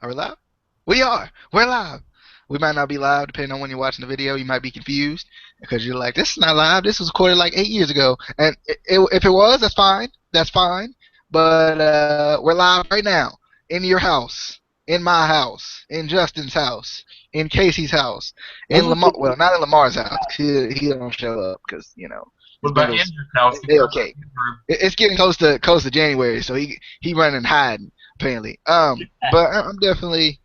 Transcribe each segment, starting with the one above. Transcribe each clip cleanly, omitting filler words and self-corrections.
Are we live? We are. We're live. We might not be live depending on when you're watching the video. You might be confused because you're like, "This is not live. This was recorded like 8 years ago." And if it was, that's fine. That's fine. But we're live right now in your house, in my house, in Justin's house, in Casey's house, That's in what Lamar. Well, not in Lamar's house. He don't show up because What his about Bengals. Andrew's house? You They put him okay. in his room. It's getting close to January, so he running hiding apparently. But I'm definitely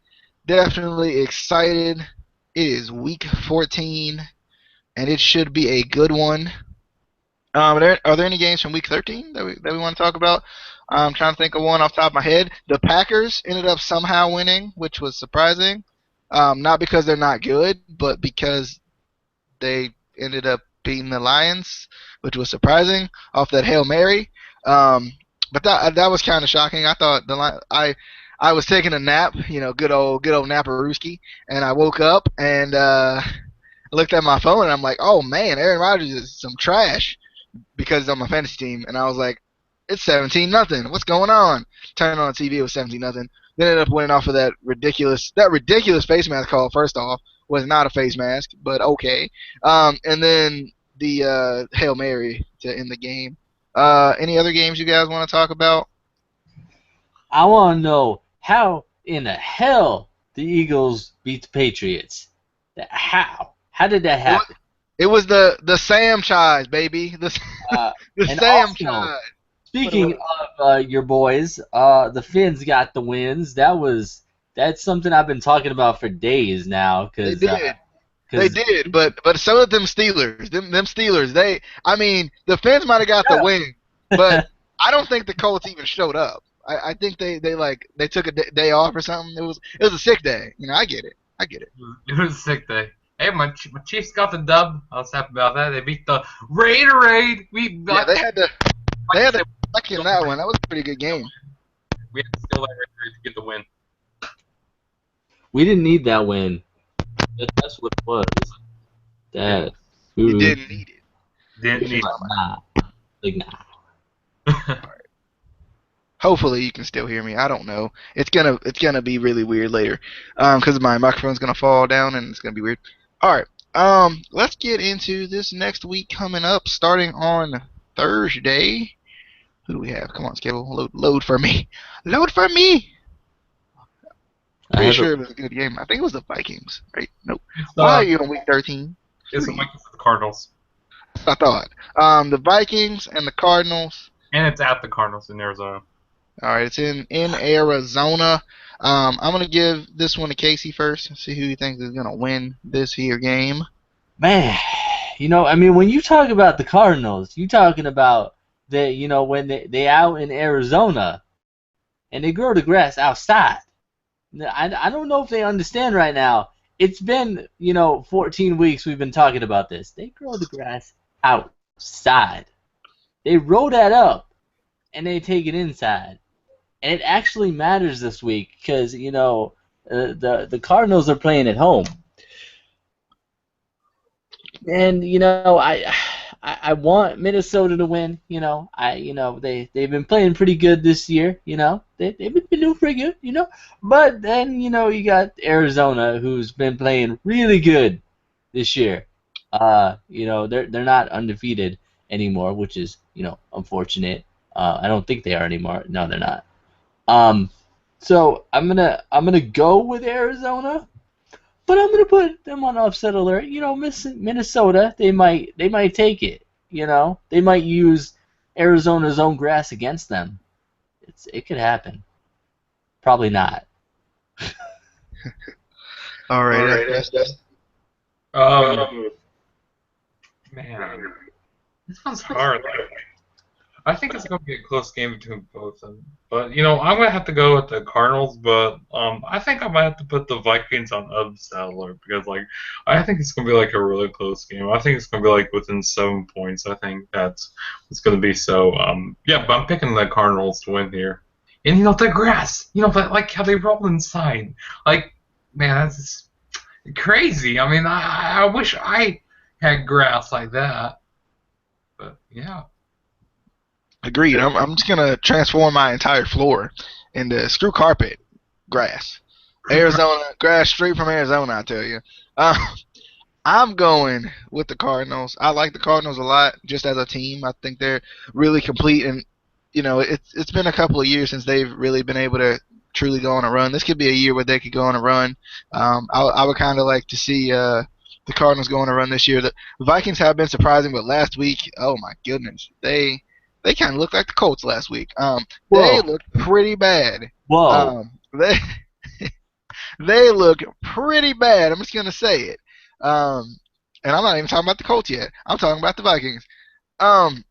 excited. It is week 14, and it should be a good one. Are there any games from week 13 that we want to talk about? I'm trying to think of one off the top of my head. The Packers ended up somehow winning, which was surprising. Not because they're not good, but because they ended up beating the Lions, which was surprising off that Hail Mary. But that was kind of shocking. I thought I was taking a nap, good old Naparooski, and I woke up and looked at my phone and I'm like, oh man, Aaron Rodgers is some trash because it's on my fantasy team, and I was like, it's 17-0. What's going on? Turned on the TV, it was 17-0. Then ended up winning off of that ridiculous face mask call. First off, was not a face mask, but okay. And then the Hail Mary to end the game. Any other games you guys want to talk about? I want to know how in the hell the Eagles beat the Patriots. How? How did that It was, happen? it was the Sam Chives, baby. The Uh, the and Sam also, Chives. What it speaking was. of your boys, the Finns got the wins. That's something I've been talking about for days now, They because did. They because did, but so did them Steelers. Them Steelers. I mean, the Finns might have got the win, but I don't think the Colts even showed up. I think they took a day off or something. It was a sick day. I get it. I get it. It was a sick day. Hey, my Chiefs got the dub. I was happy about that. They beat the Raid. Yeah, they Like I had to said, lucky in that one. That was a pretty good game. we had to steal that Raid to get the win. we didn't need that win. That's what it was. That You ooh, didn't need it. Didn't need nah, like nah. it. Hopefully you can still hear me. I don't know. It's gonna be really weird later, because my microphone's gonna fall down and it's gonna be weird. All right. Let's get into this next week coming up, starting on Thursday. Who do we have? Come on, schedule. Load for me. Load for me. I Pretty have it. sure it was a good game. I think it was the Vikings, right? Nope. It's Why are you on week 13? it's the Vikings for the Cardinals, I thought. The Vikings and the Cardinals. and it's at the Cardinals in Arizona. All right, it's in Arizona. I'm gonna give this one to Casey first. See who he thinks is gonna win this here game. Man, I mean, when you talk about the Cardinals, you talking about when they out in Arizona and they grow the grass outside. Now, I don't know if they understand right now. It's been 14 weeks we've been talking about this. They grow the grass outside. They roll that up and they take it inside, and it actually matters this week because the Cardinals are playing at home. And I want Minnesota to win. They've been playing pretty good this year. They've been doing pretty good. But then you got Arizona, who's been playing really good this year. They're not undefeated anymore, which is unfortunate. I don't think they are anymore. No, they're not. So I'm gonna go with Arizona. But I'm gonna put them on upset alert. Minnesota, they might take it. They might use Arizona's own grass against them. It could happen. Probably not. All right, that's Um, man, this one's hard. I think it's going to be a close game between both of them. But, I'm going to have to go with the Cardinals, but I think I might have to put the Vikings on upset alert because, I think it's going to be, a really close game. I think it's going to be, within 7 points. I think that's what's going to be. So, yeah, but I'm picking the Cardinals to win here. And, the grass, like how they roll inside. Man, that's just crazy. I mean, I wish I had grass like that. But, yeah. agreed. I'm just gonna transform my entire floor into screw carpet grass. Arizona, grass straight from Arizona, I tell you. Uh, I'm going with the Cardinals. I like the Cardinals a lot, just as a team. I think they're really complete, and it's been a couple of years since they've really been able to truly go on a run. This could be a year where they could go on a run. I would kind of like to see the Cardinals go on a run this year. The Vikings have been surprising, but last week, oh my goodness, they kind of looked like the Colts last week. They Whoa, looked pretty bad. whoa. They they look pretty bad. I'm just gonna say it. And I'm not even talking about the Colts yet. I'm talking about the Vikings. Um,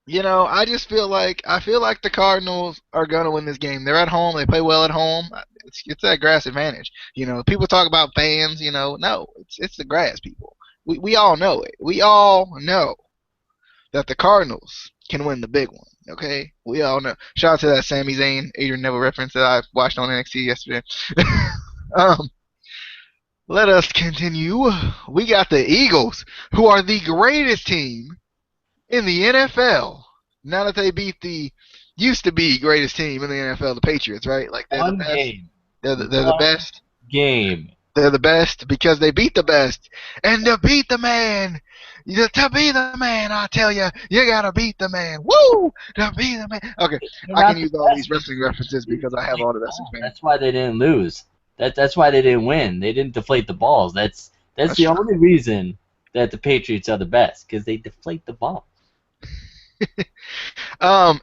I feel like the Cardinals are gonna win this game. They're at home. They play well at home. It's that grass advantage. People talk about fans. No, it's the grass people. We all know it. We all know that the Cardinals can win the big one. Okay, we all know. Shout out to that Sami Zayn, Adrian Neville reference that I watched on NXT yesterday. um, let us continue. We got the Eagles, who are the greatest team in the NFL. Now that they beat the used to be greatest team in the NFL, the Patriots, right? Like they're the One best. game. They're the best. Game. They're the best because they beat the best. And to beat the man, to be the man, I tell you gotta beat the man. Woo! To be the man. Okay, They're I can not the use all these best. wrestling references They because I have deflate all the the wrestling ball. fans. That's why they didn't lose. That's why they didn't win. They didn't deflate the balls. That's That's the true. only reason that the Patriots are the best, because they deflate the ball. And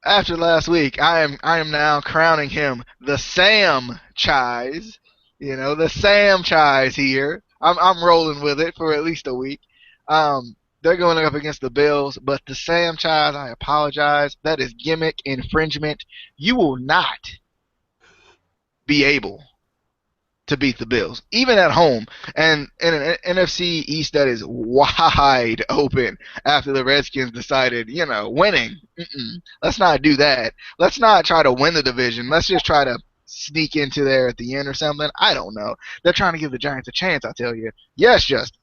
after last week, I am now crowning him the Sam Chise. The Sam Chise here. I'm rolling with it for at least a week. They're going up against the Bills, but the Sam Chise, I apologize. That is gimmick infringement. You will not be able to beat the Bills, even at home, and in an NFC East that is wide open after the Redskins decided, winning. Let's not do that. Let's not try to win the division. Let's just try to sneak into there at the end or something. I don't know. They're trying to give the Giants a chance, I tell you. Yes, Justin.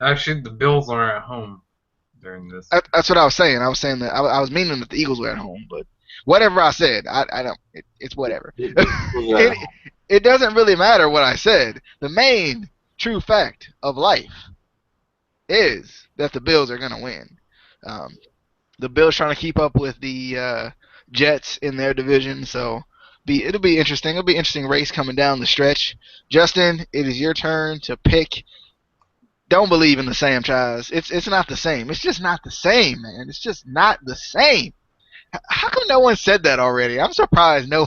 Actually, the Bills are at home during this. That's what I was saying. I was saying that I was meaning that the Eagles were at home, but whatever I said, I don't. It's whatever. it, it doesn't really matter what I said. The main true fact of life is that the Bills are gonna win. Um, the Bills trying to keep up with the Jets in their division, so it'll be interesting. It'll be an interesting race coming down the stretch. Justin, it is your turn to pick. Don't believe in the Sam Chise. It's not the same. It's just not the same, man. It's just not the same. How come no one said that already? I'm surprised no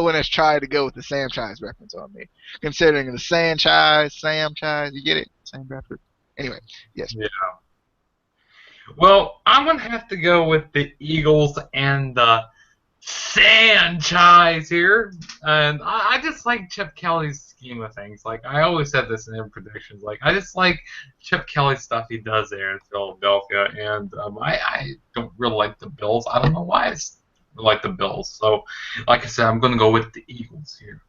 one has tried to go with the Sam Chise reference on me. Considering the Sam Chise, you get it? Sam Bradford. Anyway, yes. Yeah. Well, I'm gonna have to go with the Eagles and the franchise here, and I just like Chip Kelly's scheme of things. Like I always said this in predictions. Like I just like Chip Kelly's stuff he does there in Philadelphia, and I don't really like the Bills. I don't know why I like the Bills. So, like I said, I'm gonna go with the Eagles here.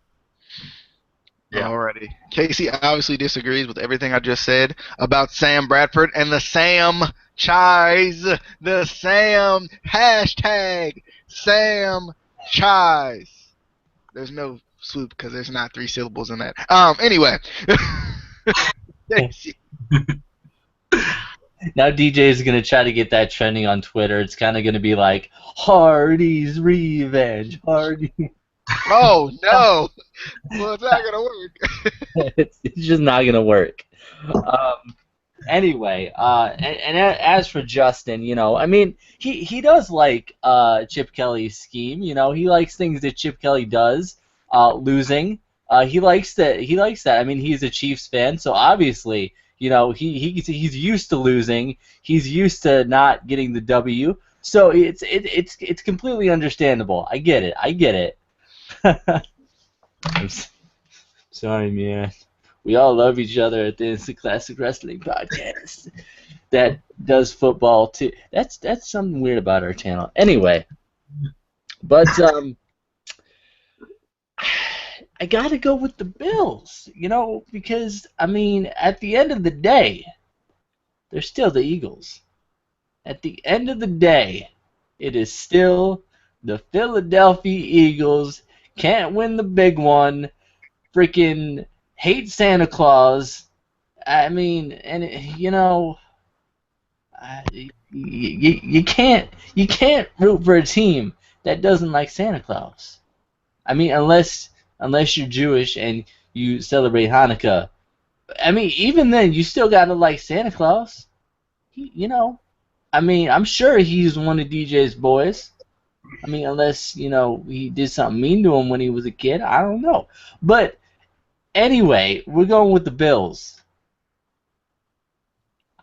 Yeah. Alrighty. Casey obviously disagrees with everything I just said about Sam Bradford and the Sam Chise. The Sam hashtag Sam Chise. There's no swoop because there's not 3 syllables in that. Anyway. Casey. Now DJ is gonna try to get that trending on Twitter. It's kind of gonna be like Hardy's revenge. Hardy. Oh no! Well, it's not gonna work. it's just not gonna work. Anyway, and as for Justin, I mean, he does like Chip Kelly's scheme. He likes things that Chip Kelly does. Losing, he likes that. He likes that. I mean, he's a Chiefs fan, so obviously, he's used to losing. He's used to not getting the W. So it's completely understandable. I get it. I'm sorry, man. We all love each other at the Instant Classic Wrestling Podcast that does football too. That's something weird about our channel. Anyway, but I gotta go with the Bills, because I mean, at the end of the day, they're still the Eagles. At the end of the day, it is still the Philadelphia Eagles can't win the big one, freaking hate Santa Claus. I mean, and you can't root for a team that doesn't like Santa Claus. I mean, unless you're Jewish and you celebrate Hanukkah. I mean, even then, you still gotta like Santa Claus. I mean, I'm sure he's one of DJ's boys. I mean, unless he did something mean to him when he was a kid. I don't know. But anyway, we're going with the Bills.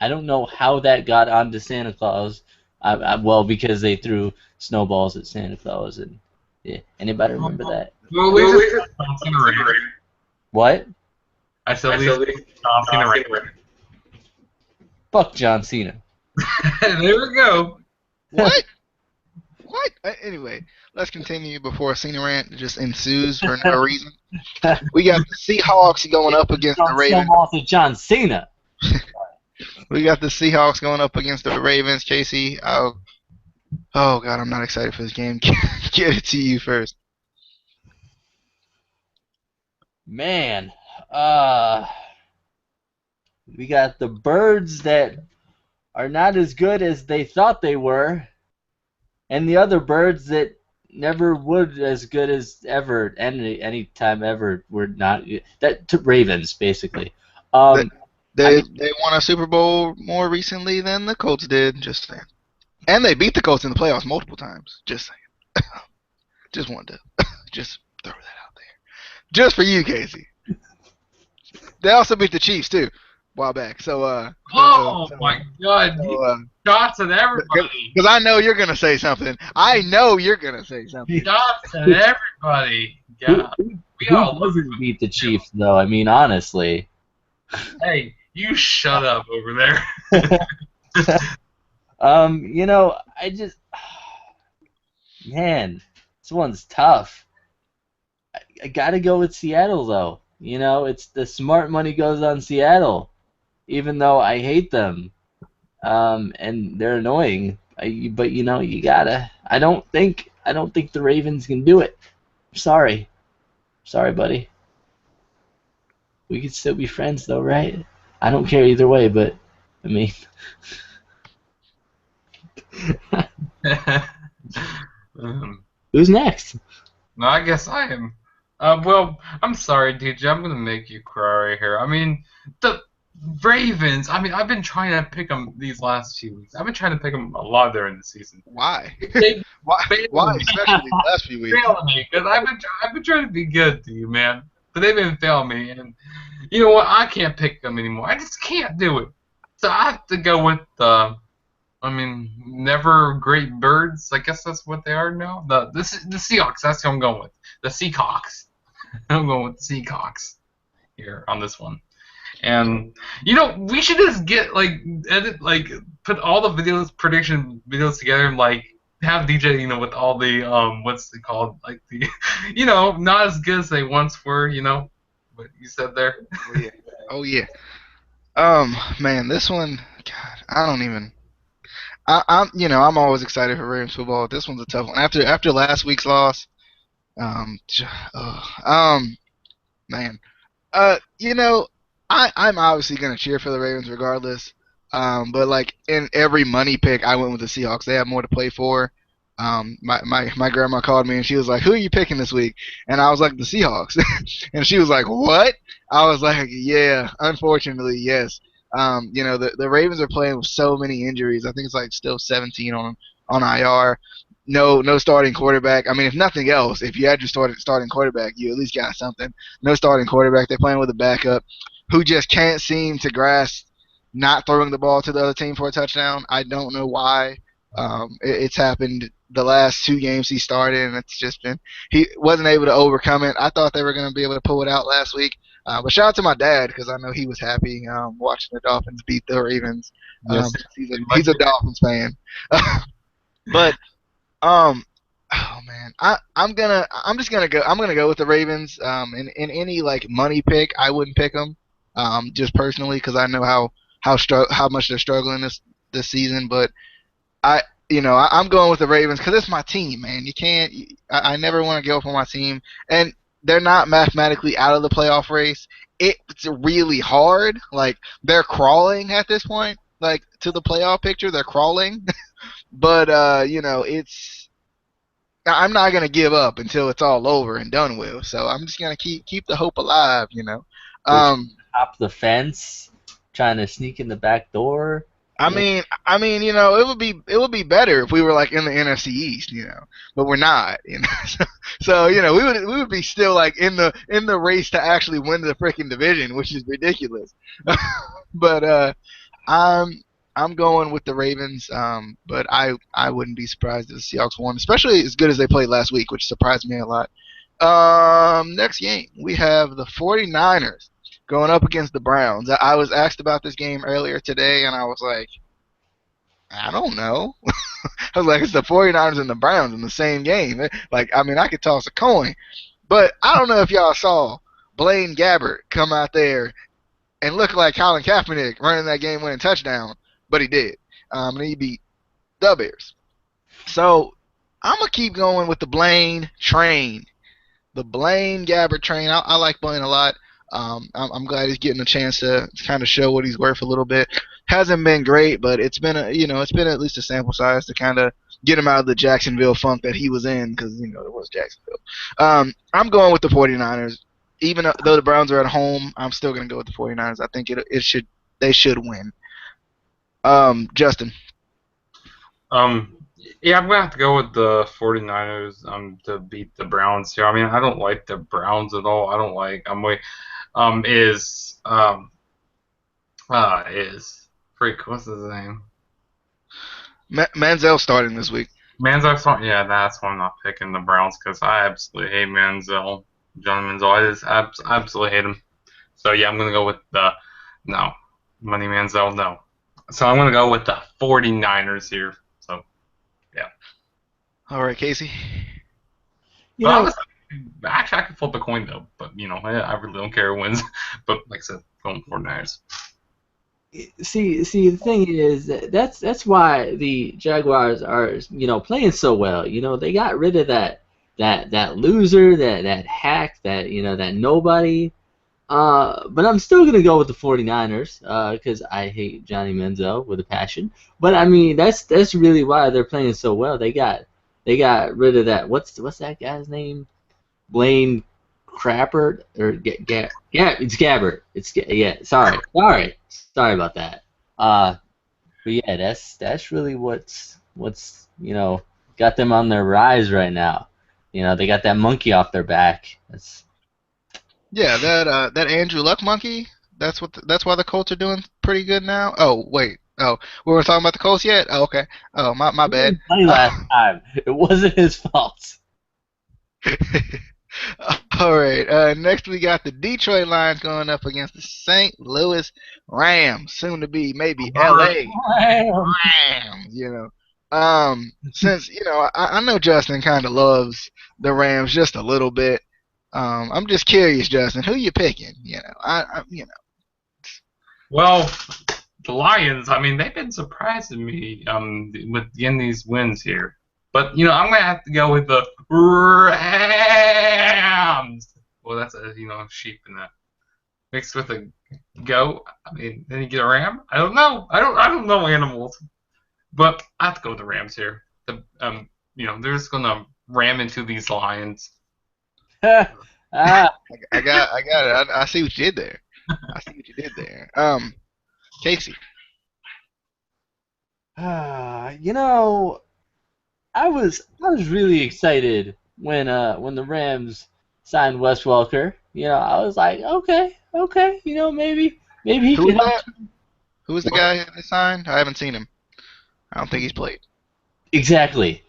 I don't know how that got onto Santa Claus. Well, because they threw snowballs at Santa Claus, and yeah. Anybody remember that? Well, at least it's John Cena ring. What? I said at least John Cena ring. Fuck John Cena. There we go. What? What? Anyway, let's continue before a Cena rant just ensues for no reason. We got the Seahawks going up against the Ravens. Snowballs at John Cena. We got the Seahawks going up against the Ravens. Casey, oh God, I'm not excited for this game. Get it to you first. Man, we got the Birds that are not as good as they thought they were, and the other Birds that never would as good as ever, any time ever were not. That Ravens basically. They won a Super Bowl more recently than the Colts did. Just saying. And they beat the Colts in the playoffs multiple times. Just saying. Just wanted to just throw that out there. Just for you, Casey. They also beat the Chiefs too, a while back. So My God! Shots at everybody. Because I know you're gonna say something. Shots at everybody. Yeah. We all doesn't beat the Chiefs though? I mean, honestly. Hey, you shut up over there. I just, man, this one's tough. I gotta go with Seattle though. It's the smart money goes on Seattle, even though I hate them, and they're annoying. But you gotta. I don't think the Ravens can do it. Sorry, buddy. We could still be friends though, right? I don't care either way, but I mean. Who's next? No, I guess I am. Well, I'm sorry, DJ. I'm gonna make you cry right here. I mean, the Ravens. I mean, I've been trying to pick them these last few weeks. I've been trying to pick them a lot during the season. Why? Why? Especially these last few weeks. Failing me, because I've been trying to be good to you, man. But they've been failing me, and you know what? I can't pick them anymore. I just can't do it. So I have to go with never great birds. I guess that's what they are now. The Seahawks. That's who I'm going with. The Seahawks. I'm going with the Seahawks here on this one. And we should just get put all the prediction videos together and have DJ with all the what's it called, not as good as they once were. What you said there. Oh yeah. Man, this one. God, I don't even. I'm always excited for Ravens football. This one's a tough one. After last week's loss, man, I'm obviously gonna cheer for the Ravens regardless. But in every money pick, I went with the Seahawks. They have more to play for. My grandma called me and she was like, "Who are you picking this week?" And I was like, "The Seahawks." And she was like, "What?" I was like, "Yeah, unfortunately, yes." The Ravens are playing with so many injuries. I think it's still 17 on IR. No starting quarterback. I mean, if nothing else, if you had your starting quarterback, you at least got something. No starting quarterback. They're playing with a backup who just can't seem to grasp not throwing the ball to the other team for a touchdown. I don't know why. It's happened the last 2 games he started, and it's just been he wasn't able to overcome it. I thought they were going to be able to pull it out last week. But shout out to my dad because I know he was happy watching the Dolphins beat the Ravens. Yes. He's a Dolphins fan. But oh man, I'm just gonna go with the Ravens. In any money pick, I wouldn't pick them. Just personally because I know how much they're struggling this season. But I'm going with the Ravens because it's my team, man. You can't. I never want to give up on my team, and they're not mathematically out of the playoff race. It's really hard. Like they're crawling at this point, like to the playoff picture. They're crawling, but it's. I'm not gonna give up until it's all over and done with. So I'm just gonna keep the hope alive. Which Um, hop the fence, trying to sneak in the back door. I Yeah. mean, it would be better if we were like in the NFC East, but we're not. So we would be still like in the race to actually win the freaking division, which is ridiculous. But I'm I'm going with the Ravens, but I wouldn't be surprised if the Seahawks won, especially as good as they played last week, which surprised me a lot. Next game, we have the 49ers going up against the Browns. I was asked about this game earlier today, and I was like, I don't know. I was like, it's the 49ers and the Browns in the same game. Like, I mean, I could toss a coin. But I don't know if y'all saw Blaine Gabbert come out there and look like Colin Kaepernick running that game-winning touchdown, but he did. And he beat the Bears. So I'm going to keep going with the Blaine train. The Blaine Gabbert train. I like Blaine a lot. I'm glad he's getting a chance to kind of show what he's worth a little bit. Hasn't been great, but it's been it's been at least a sample size to kind of get him out of the Jacksonville funk that he was in, because it was Jacksonville. I'm going with the 49ers. Even though the Browns are at home, I'm still going to go with the 49ers. I think they should win. Justin. Yeah, I'm gonna have to go with the 49ers to beat the Browns here. I mean, I don't like the Browns at all. I don't like is freak, what's his name? Manziel starting this week. Manziel, yeah, that's why I'm not picking the Browns, because I absolutely hate Manziel. John Manziel, I just absolutely hate him. So yeah, I'm gonna go with no, Money Manziel, no. So I'm gonna go with the 49ers here. So yeah. All right, Casey. Actually, I could flip a coin though, but I really don't care who wins. But like I said, going 49ers. See, the thing is that's why the Jaguars are playing so well. They got rid of that loser, that hack, that nobody. But I'm still gonna go with the 49ers because I hate Johnny Manziel with a passion. But I mean that's really why they're playing so well. They got rid of that. What's that guy's name? Blaine Crappert or it's Gabbert. Sorry about that. But yeah, that's really what's got them on their rise right now. They got that monkey off their back. Yeah, that Andrew Luck monkey. That's why the Colts are doing pretty good now. Oh wait. Oh, we weren't talking about the Colts yet. Oh, okay. Oh, my bad. He didn't play last time. It wasn't his fault. All right. Next, we got the Detroit Lions going up against the St. Louis Rams, soon to be maybe L.A. Rams. Since I know Justin kind of loves the Rams just a little bit. I'm just curious, Justin, who you picking? Well, the Lions. I mean, they've been surprising me with getting these wins here. But I'm gonna have to go with the Rams. Well, that's a sheep in that mixed with a goat. I mean, then you get a ram. I don't know. I don't know animals. But I have to go with the Rams here. They're just gonna ram into these Lions. I got it. I see what you did there. Casey. I was really excited when the Rams signed Wes Welker. I was like, okay, maybe he Who can was help. that? Who was the guy they signed? I haven't seen him. I don't think he's played. Exactly.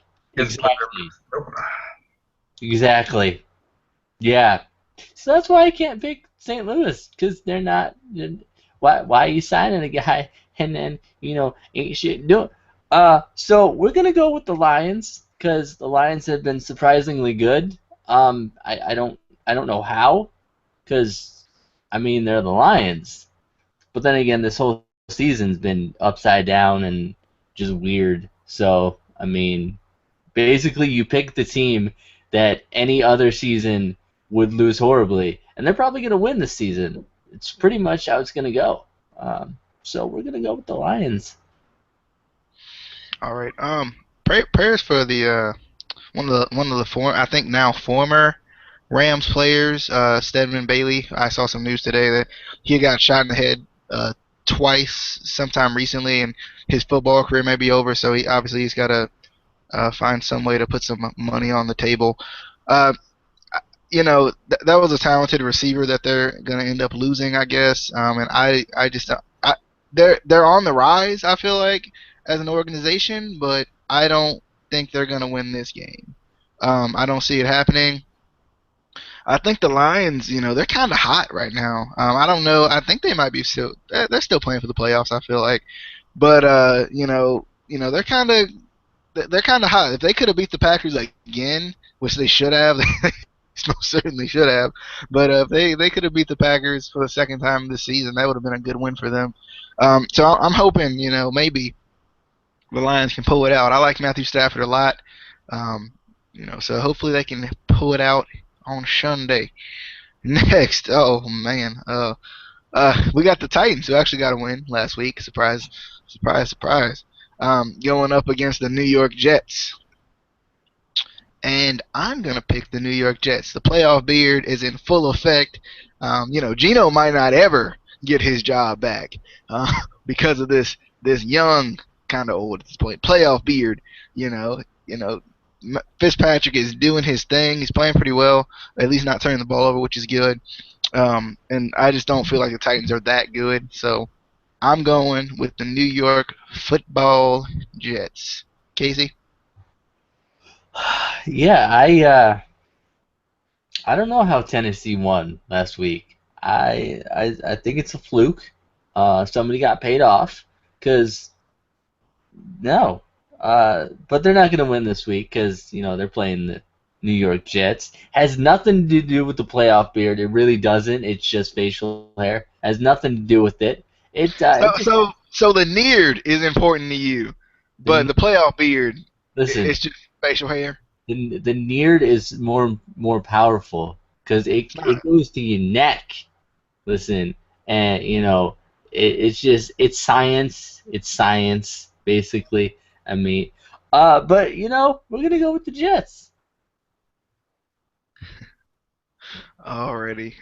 Yeah. So that's why I can't pick St. Louis, because they're not. Why are you signing a guy and then ain't shit doing? So we're gonna go with the Lions because the Lions have been surprisingly good. I don't know how, because I mean they're the Lions, but then again this whole season's been upside down and just weird. So I mean, basically you pick the team that any other season would lose horribly, and they're probably going to win this season. It's pretty much how it's going to go. So we're going to go with the Lions. All right. Prayers for the one of the I think now former Rams players, Stedman Bailey. I saw some news today that he got shot in the head twice sometime recently, and his football career may be over. So he's got to find some way to put some money on the table. Uh, that was a talented receiver that they're going to end up losing, I guess. And I just they're on the rise, I feel like, as an organization, but I don't think they're going to win this game. I don't see it happening. I think the Lions, they're kind of hot right now. I don't know. I think they might be they're still playing for the playoffs, I feel like. But they're kind of hot. If they could have beat the Packers again, which they should have, they most certainly should have. But if they could have beat the Packers for the second time this season, that would have been a good win for them. So I'm hoping, maybe the Lions can pull it out. I like Matthew Stafford a lot. So hopefully they can pull it out on Sunday. Next, oh man, we got the Titans who actually got a win last week. Surprise, surprise, surprise. Going up against the New York Jets. And I'm going to pick the New York Jets. The playoff beard is in full effect. Geno might not ever get his job back because of this young, kind of old at this point, playoff beard. Fitzpatrick is doing his thing. He's playing pretty well, at least not turning the ball over, which is good. And I just don't feel like the Titans are that good. So I'm going with the New York Football Jets. Casey? Yeah, I don't know how Tennessee won last week. I think it's a fluke. Somebody got paid off because no. But they're not going to win this week because they're playing the New York Jets. Has nothing to do with the playoff beard. It really doesn't. It's just facial hair. Has nothing to do with it. So the neard is important to you, but the playoff beard, it's just facial hair. The neard is more powerful because it goes to your neck. Listen, and it's science. It's science basically. I mean, but we're gonna go with the Jets. Alrighty,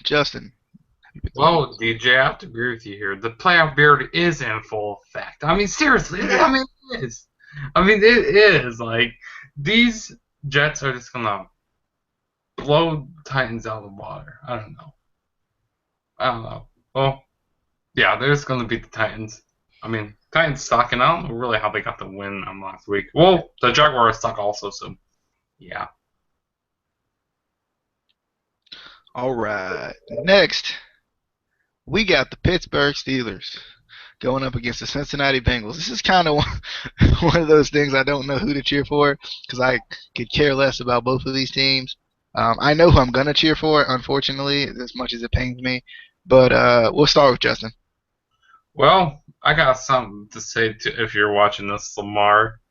Justin. Well, DJ, I have to agree with you here. The playoff beard is in full effect. I mean, seriously, it is. It is. Like, these Jets are just gonna blow Titans out of the water. I don't know. Well, yeah, they're just gonna beat the Titans. Titans suck, and I don't know really how they got the win last week. Well, the Jaguars suck also, so yeah. All right. Next, we got the Pittsburgh Steelers going up against the Cincinnati Bengals. This is kind of one of those things I don't know who to cheer for because I could care less about both of these teams. I know who I'm going to cheer for, unfortunately, as much as it pains me. But we'll start with Justin. Well, I got something to say if you're watching this, Lamar.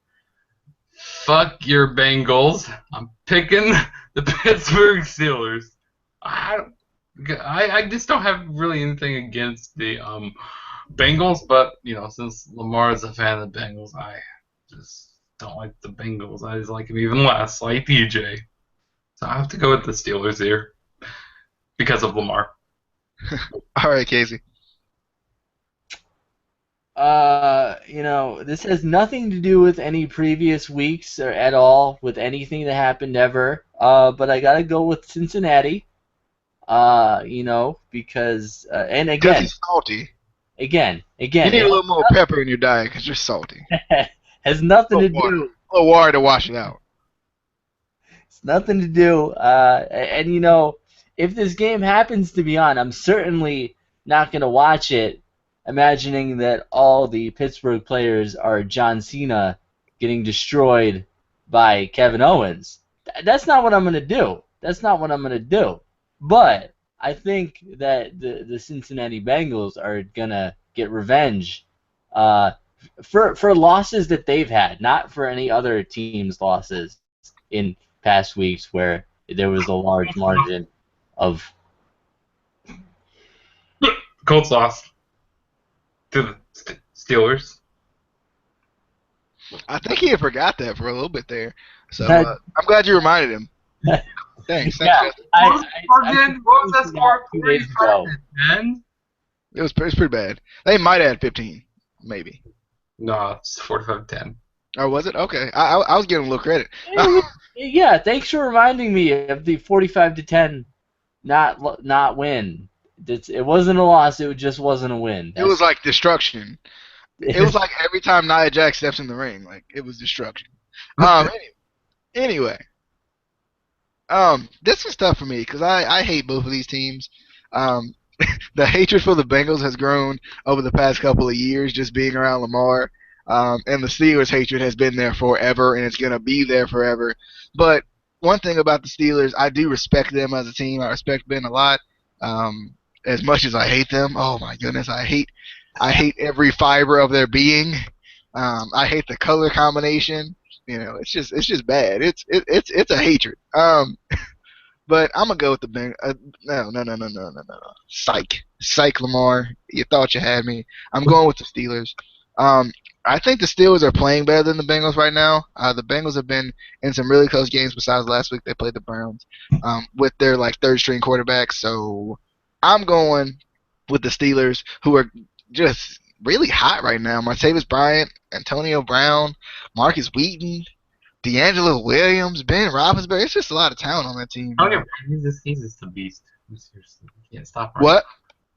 Fuck your Bengals. I'm picking the Pittsburgh Steelers. I just don't have really anything against the Bengals, but since Lamar is a fan of the Bengals, I just don't like the Bengals. I just like them even less, like DJ. So I have to go with the Steelers here because of Lamar. All right, Casey. This has nothing to do with any previous weeks or at all with anything that happened ever. But I gotta go with Cincinnati. Because and again, he's salty. Again. You need a little more pepper in your diet because you're salty. Has nothing to do. A little water to wash it out. It's nothing to do. If this game happens to be on, I'm certainly not gonna watch it, imagining that all the Pittsburgh players are John Cena getting destroyed by Kevin Owens. That's not what I'm gonna do. But I think that the Cincinnati Bengals are gonna get revenge for losses that they've had, not for any other team's losses in past weeks where there was a large margin of. Colts lost to the Steelers. I think he had forgot that for a little bit there. So I'm glad you reminded him. Thanks, Yeah, Justin. What was that score? 2 days ago. 10? It was pretty bad. They might have had 15, maybe. No, it's 45-10. Or was it? Okay. I was giving him a little credit. Yeah, thanks for reminding me of the 45-10 not win. It wasn't a loss. It just wasn't a win. It was like destruction. It was like every time Nia Jax steps in the ring, like it was destruction. Anyway, this was tough for me because I hate both of these teams. The hatred for the Bengals has grown over the past couple of years, just being around Lamar. And the Steelers' hatred has been there forever, and it's gonna be there forever. But one thing about the Steelers, I do respect them as a team. I respect Ben a lot. As much as I hate them, oh my goodness, I hate every fiber of their being. I hate the color combination. It's just bad. It's a hatred. But I'm gonna go with the Bengals. No. Psych, Lamar. You thought you had me. I'm going with the Steelers. I think the Steelers are playing better than the Bengals right now. The Bengals have been in some really close games. Besides last week, they played the Browns with their third string quarterback. So I'm going with the Steelers, who are just really hot right now. Martavis Bryant, Antonio Brown, Marcus Wheaton, D'Angelo Williams, Ben Roethlisberger. It's just a lot of talent on that team. Antonio Brown, he's just a beast. Seriously, you can't stop him. What?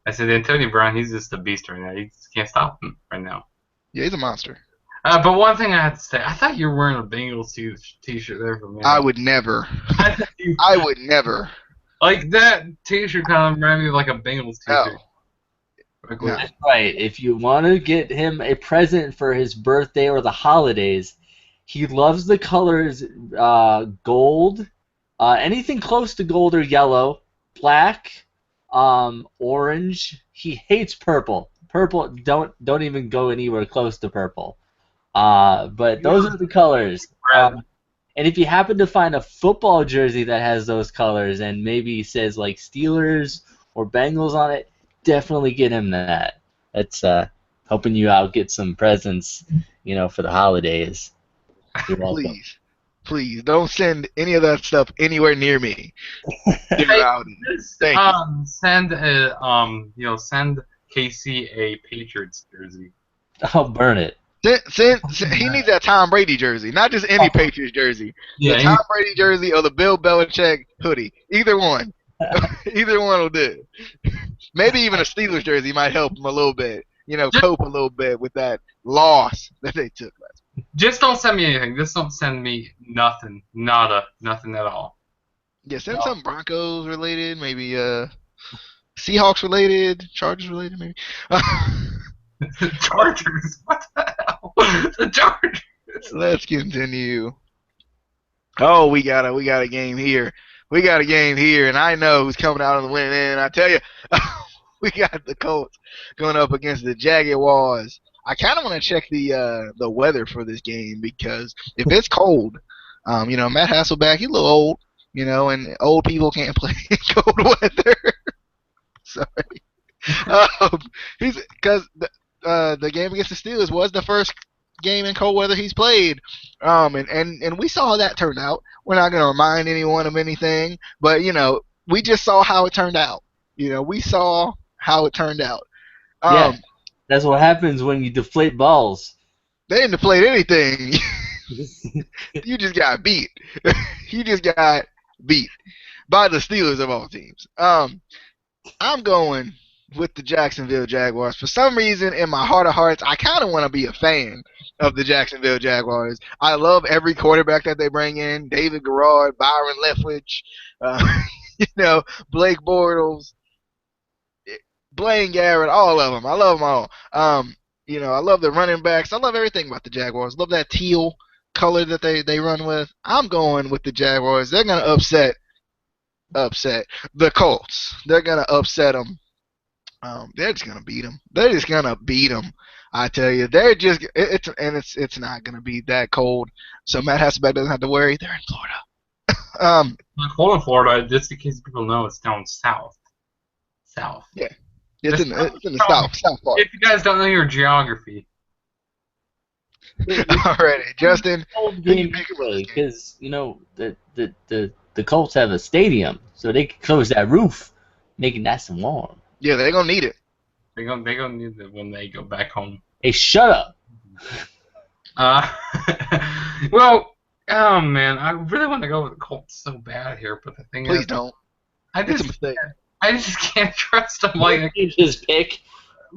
I said Antonio Brown, he's just a beast right now. You just can't stop him right now. Yeah, he's a monster. But one thing I have to say, I thought you were wearing a Bengals t-shirt there for a minute. I would never. I would never. Like, that t-shirt kind of reminded me of like a Bengals t-shirt. No. That's right. If you want to get him a present for his birthday or the holidays, he loves the colors gold, anything close to gold or yellow, black, orange. He hates purple. Purple, don't even go anywhere close to purple. But those are the colors. And if you happen to find a football jersey that has those colors and maybe says like Steelers or Bengals on it, definitely get him that. That's helping you out get some presents, for the holidays. You're welcome. Please don't send any of that stuff anywhere near me. Get out. Thank you. Send Casey a Patriots jersey. I'll burn it. He needs that Tom Brady jersey, not just any Patriots jersey. Yeah, the Tom Brady jersey or the Bill Belichick hoodie. Either one. Either one will do. Maybe even a Steelers jersey might help him a little bit. Cope a little bit with that loss that they took last week. Just don't send me anything. Just don't send me nothing. Nada. Nothing at all. Yeah, send something Broncos related, maybe Seahawks related, Chargers related, maybe. Chargers? What the hell? The Chargers. Let's continue. Oh, we got a game here. We got a game here, and I know who's coming out on the winning end. I tell you, we got the Colts going up against the Jaguars. I kind of want to check the weather for this game because if it's cold, Matt Hasselbeck, he's a little old, and old people can't play in cold weather. Sorry. Because the game against the Steelers was the first game in cold weather he's played, and we saw how that turned out. We're not going to remind anyone of anything, but we just saw how it turned out. We saw how it turned out. Yeah, that's what happens when you deflate balls. They didn't deflate anything. You just got beat. You just got beat by the Steelers of all teams. I'm going with the Jacksonville Jaguars. For some reason, in my heart of hearts, I kind of want to be a fan of the Jacksonville Jaguars. I love every quarterback that they bring in. David Garrard, Byron Leftwich, Blake Bortles, Blaine Garrett, all of them. I love them all. I love the running backs. I love everything about the Jaguars. Love that teal color that they run with. I'm going with the Jaguars. They're going to upset the Colts. They're going to upset them. They're just going to beat them. They're just going to beat them. I tell you, they're just it's not gonna be that cold, so Matt Hasselbeck doesn't have to worry. They're in Florida. Cold in Florida, just in case people know, it's down south. South. Yeah, it's in the south part. If you guys don't know your geography. Alrighty, Justin. Cold game anyway, because the Colts have a stadium, so they can close that roof, make it nice and warm. Yeah, they're gonna need it. They're gonna need it when they go back home. Hey, shut up. Well, oh man, I really want to go with the Colts so bad here, but the thing Please is, don't. I It's a just mistake. can't trust them. Like His pick.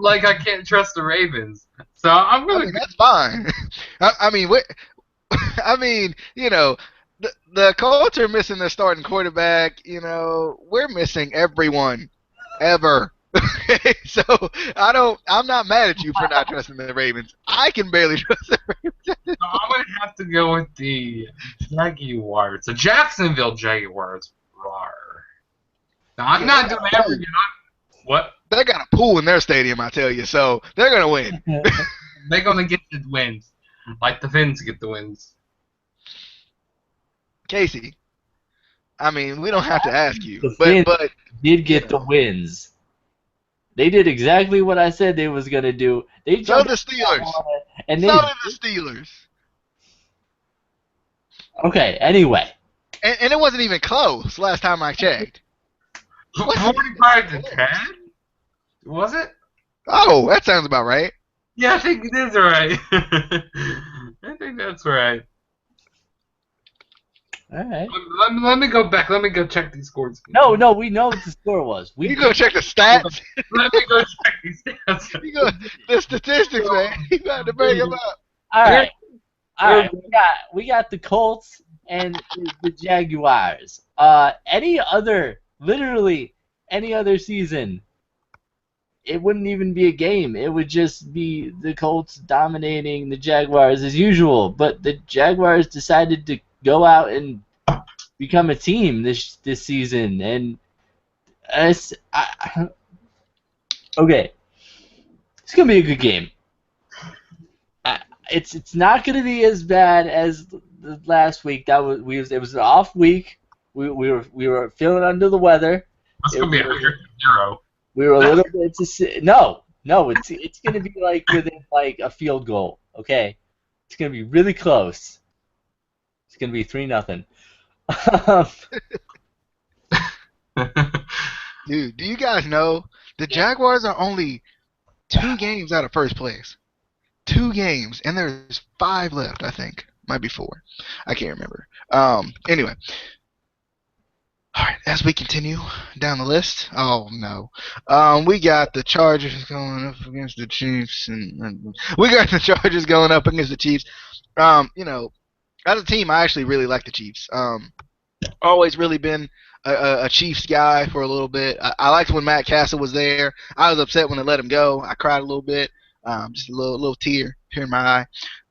I can't trust the Ravens. So I'm I gonna. mean, that's fine. I mean, the Colts are missing their starting quarterback. We're missing everyone, ever. So I'm not mad at you for not trusting the Ravens. I can barely trust the Ravens. I'm gonna have to go with the Jaguars, the Jacksonville Jaguars. Rawr. Now I'm not doing every. What? They got a pool in their stadium, I tell you. So they're gonna win. They're gonna get the wins, like the Finns get the wins. Casey, I mean, we don't have to ask you, The but Finns did get the wins. They did exactly what I said they was gonna do. They so jumped the Steelers. and So they. did the Steelers. Okay. Anyway. And it wasn't even close last time I checked. 45 to 10? Was it? Oh, that sounds about right. Yeah, I think it is right. I think that's right. All right. Let me go back. Let me go check these scores. No, we know what the score was. You go check the stats. Let me go check these stats. The statistics, man. You got to bring them up. All right. We got the Colts and the Jaguars. Literally any other season, it wouldn't even be a game. It would just be the Colts dominating the Jaguars as usual. But the Jaguars decided to go out and become a team this season, and okay, it's gonna be a good game. It's not gonna be as bad as the last week. It was an off week. We were feeling under the weather. That's gonna be 100-0. We were a little bit no. It's gonna be like within like a field goal. Okay, it's gonna be really close. It's gonna be 3-0. Dude, do you guys know the Jaguars are only 2 games out of first place? 2 games, and there's 5 left, I think. Might be 4. I can't remember. Anyway. Alright, as we continue down the list, oh no. We got the Chargers going up against the Chiefs, and we got the Chargers going up against the Chiefs. As a team, I actually really like the Chiefs. Always really been a Chiefs guy for a little bit. I liked when Matt Castle was there. I was upset when they let him go. I cried a little bit. Just a little tear here in my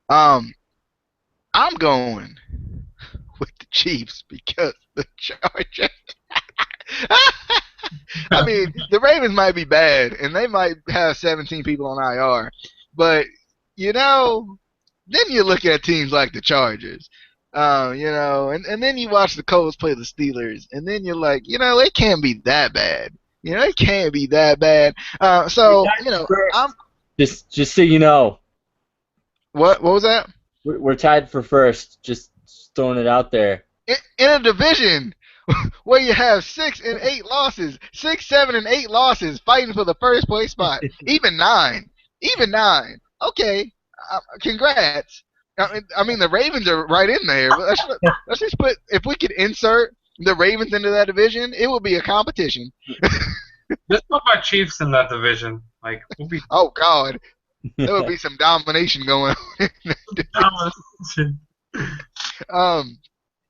eye. I'm going with the Chiefs because the Chargers. I mean, the Ravens might be bad, and they might have 17 people on IR. But, then you look at teams like the Chargers. And then you watch the Colts play the Steelers, and then you're like, it can't be that bad. It can't be that bad. I'm just so you know. What was that? We're tied for first. Just throwing it out there. In a division where you have 6 and 8 losses, 6, 7, and 8 losses fighting for the first place spot, even 9. Okay, congrats. I mean, the Ravens are right in there. But let's just put, if we could insert the Ravens into that division, it would be a competition. Just put my Chiefs in that division. We'll be. Oh God, there would be some domination going on.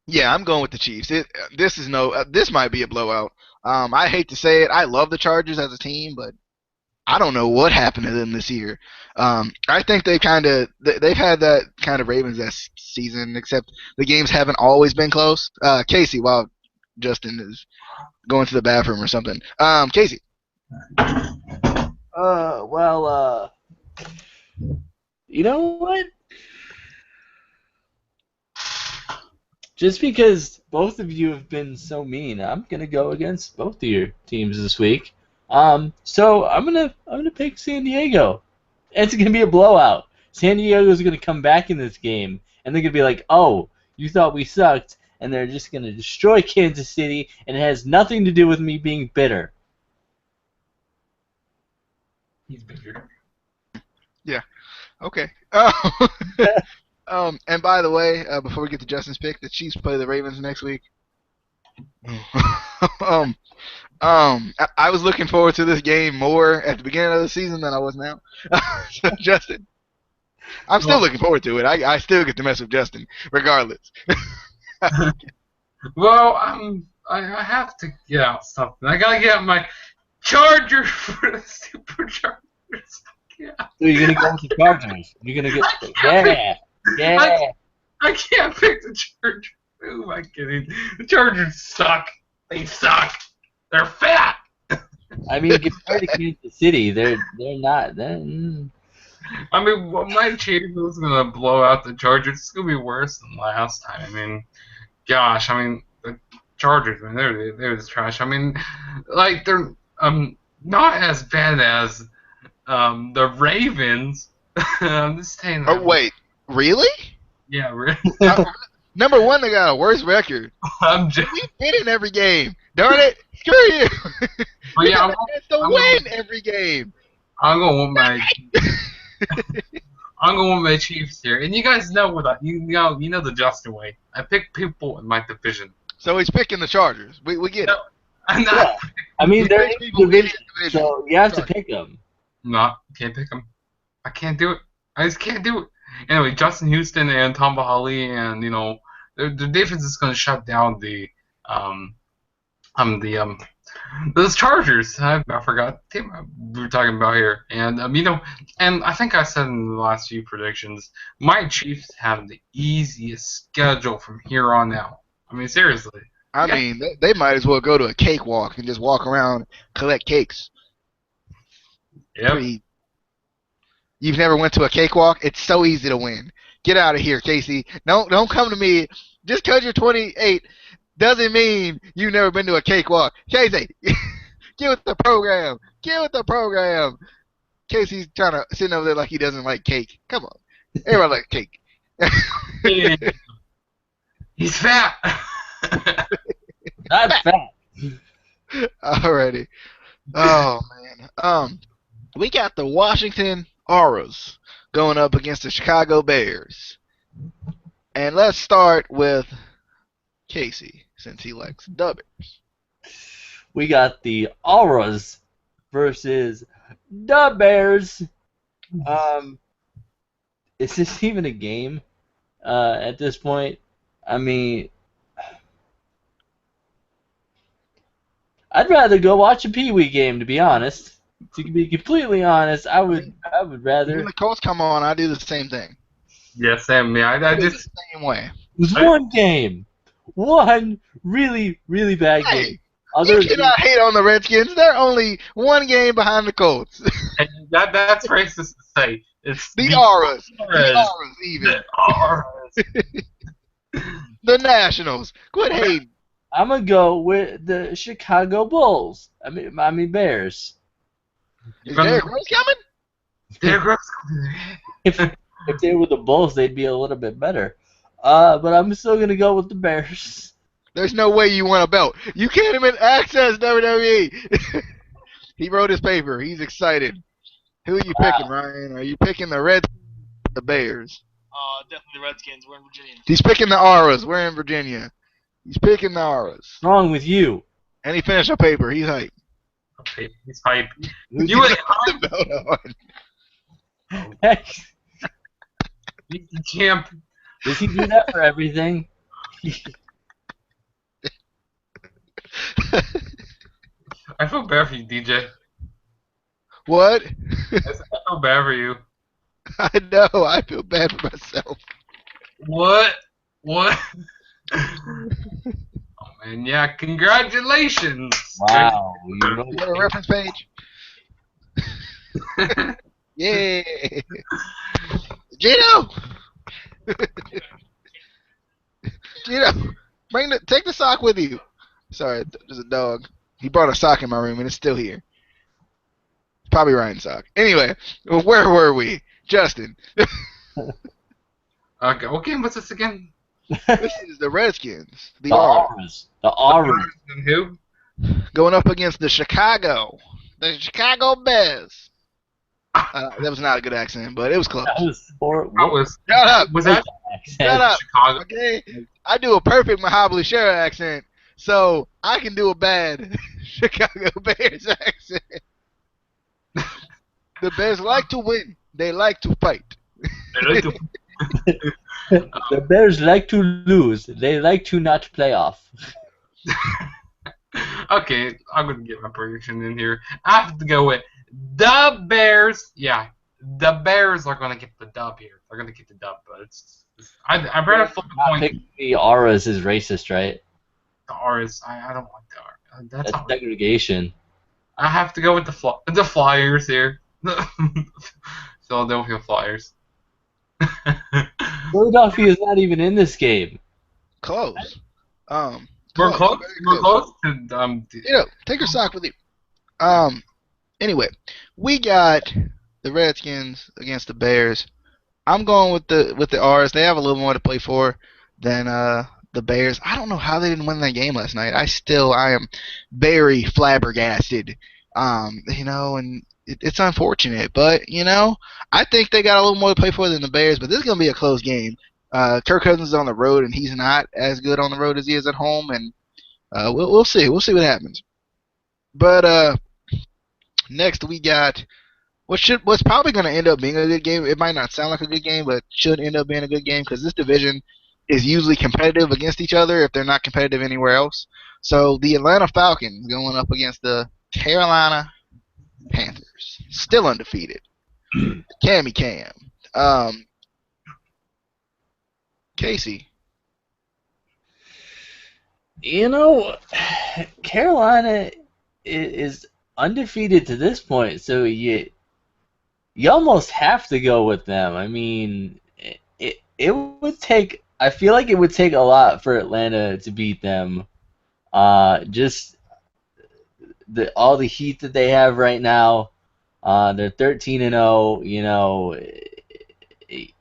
Yeah, I'm going with the Chiefs. This might be a blowout. I hate to say it. I love the Chargers as a team, but I don't know what happened to them this year. I think they've had that kind of Ravens this season, except the games haven't always been close. Casey, while Justin is going to the bathroom or something. Casey. You know what? Just because both of you have been so mean, I'm gonna go against both of your teams this week. So I'm gonna pick San Diego. It's gonna be a blowout. San Diego's gonna come back in this game, and they're gonna be like, "Oh, you thought we sucked," and they're just gonna destroy Kansas City, and it has nothing to do with me being bitter. He's bigger. Yeah. Okay. And by the way, before we get to Justin's pick, the Chiefs play the Ravens next week. I was looking forward to this game more at the beginning of the season than I was now. So, Justin, I'm still looking forward to it. I still get to mess with Justin, regardless. Well, I have to get out something. I gotta get out my Charger for the Superchargers. Yeah. So you're gonna go with the Chargers. You're gonna get yeah. I can't pick the Chargers. Who am I kidding? The Chargers suck. They suck. They're fat. I mean, compared to Kansas City, they're not. I mean, my Chiefs is gonna blow out the Chargers. It's gonna be worse than last time. I mean, gosh, I mean the Chargers, man, they're just trash. I mean, like they're not as bad as the Ravens. I'm just saying. Oh wait, really? Yeah, really. Number one, they got a worse record. I'm just. We win in every game. Darn it! Screw you. But yeah, to win every game. I'm going with my. I'm going with my Chiefs here, and you guys know what you know the Justin way. I pick people in my division. So he's picking the Chargers. We get it. I'm not. Yeah. I mean, they're in People the division, win. so you have to pick them. Can't pick them. I can't do it. I just can't do it. Anyway, Justin Houston and Tom Bahali, and you know, the defense is going to shut down those Chargers. I forgot the team we were talking about here, and you know, and I think I said in the last few predictions, my Chiefs have the easiest schedule from here on out. I mean, seriously. I mean, they might as well go to a cakewalk and just walk around, collect cakes. Yep. You've never went to a cakewalk? It's so easy to win. Get out of here, Casey. Don't come to me. Just because you're 28 doesn't mean you've never been to a cakewalk. Casey, get with the program. Get with the program. Casey's sitting over there like he doesn't like cake. Come on. Everybody likes cake. He's fat. Not fat. Alrighty. Oh, man. We got the Washington Auras going up against the Chicago Bears. And let's start with Casey, since he likes the Bears. We got the Auras versus the Bears. Is this even a game at this point? I mean, I'd rather go watch a Pee Wee game, to be honest. To be completely honest, I would rather. When the Colts come on, I do the same thing. Yeah, Sam. Yeah, I do just the same way. It was one game. One really, really bad game. You cannot hate on the Redskins. They're only one game behind the Colts. that's racist to say. It's the Auras. The Auras, even. The Auras. The Nationals. Quit hating. I'm gonna go with the Chicago Bulls. I mean Bears. Is Derrick Rose coming? Derrick Rose. If they were the Bulls, they'd be a little bit better. But I'm still gonna go with the Bears. There's no way you win a belt. You can't even access WWE. He wrote his paper. He's excited. Who are you picking, Ryan? Are you picking the Redskins or the Bears? Definitely the Redskins. We're in Virginia. He's picking the Auras. We're in Virginia. He's picking the Auras. What's wrong with you? And he finished a paper. He's hype. Okay, he's hype. You would have the belt on. He's the champ. Does he do that for everything? I feel bad for you, DJ. What? I feel bad for you. I know. I feel bad for myself. What? Oh man, yeah. Congratulations. Wow. You have a reference page? Yeah. Gino, Gino, take the sock with you. Sorry, there's a dog. He brought a sock in my room and it's still here. Probably Ryan's sock. Anyway, where were we? Justin. Okay, what game was this again? This is the Redskins. The The Auras. Auras. The Auras. And who? Going up against the Chicago Bears. That was not a good accent, but it was close. That was for That was Shut up. was that Shut up. Chicago? Okay? I do a perfect Mahabali Shera accent, so I can do a bad Chicago Bears accent. The Bears like to win. They like to fight. The Bears like to lose. They like to not play off. Okay, I'm gonna get my prediction in here. I have to go with the Bears. Yeah, the Bears are gonna get the dub here. They're gonna get the dub, but I'd rather flip the Not coin. picking the Auras is racist, right? The R's. I don't like the R. That's That's not. segregation. I have to go with the Flyers here. Philadelphia Flyers. Philadelphia is not even in this game. Close. We're close. Very We're close to Take your sock with you. Anyway, we got the Redskins against the Bears. I'm going with the R's. They have a little more to play for than the Bears. I don't know how they didn't win that game last night. I am very flabbergasted. And it's unfortunate, but I think they got a little more to play for than the Bears. But this is gonna be a close game. Kirk Cousins is on the road, and he's not as good on the road as he is at home, and we'll see. We'll see what happens. But next we got what's probably going to end up being a good game. It might not sound like a good game, but should end up being a good game because this division is usually competitive against each other if they're not competitive anywhere else. So the Atlanta Falcons going up against the Carolina Panthers, still undefeated. Cam. Casey. Carolina is undefeated to this point, so you almost have to go with them. I mean, it would take. I feel like it would take a lot for Atlanta to beat them. Just all the heat that they have right now. They're 13-0.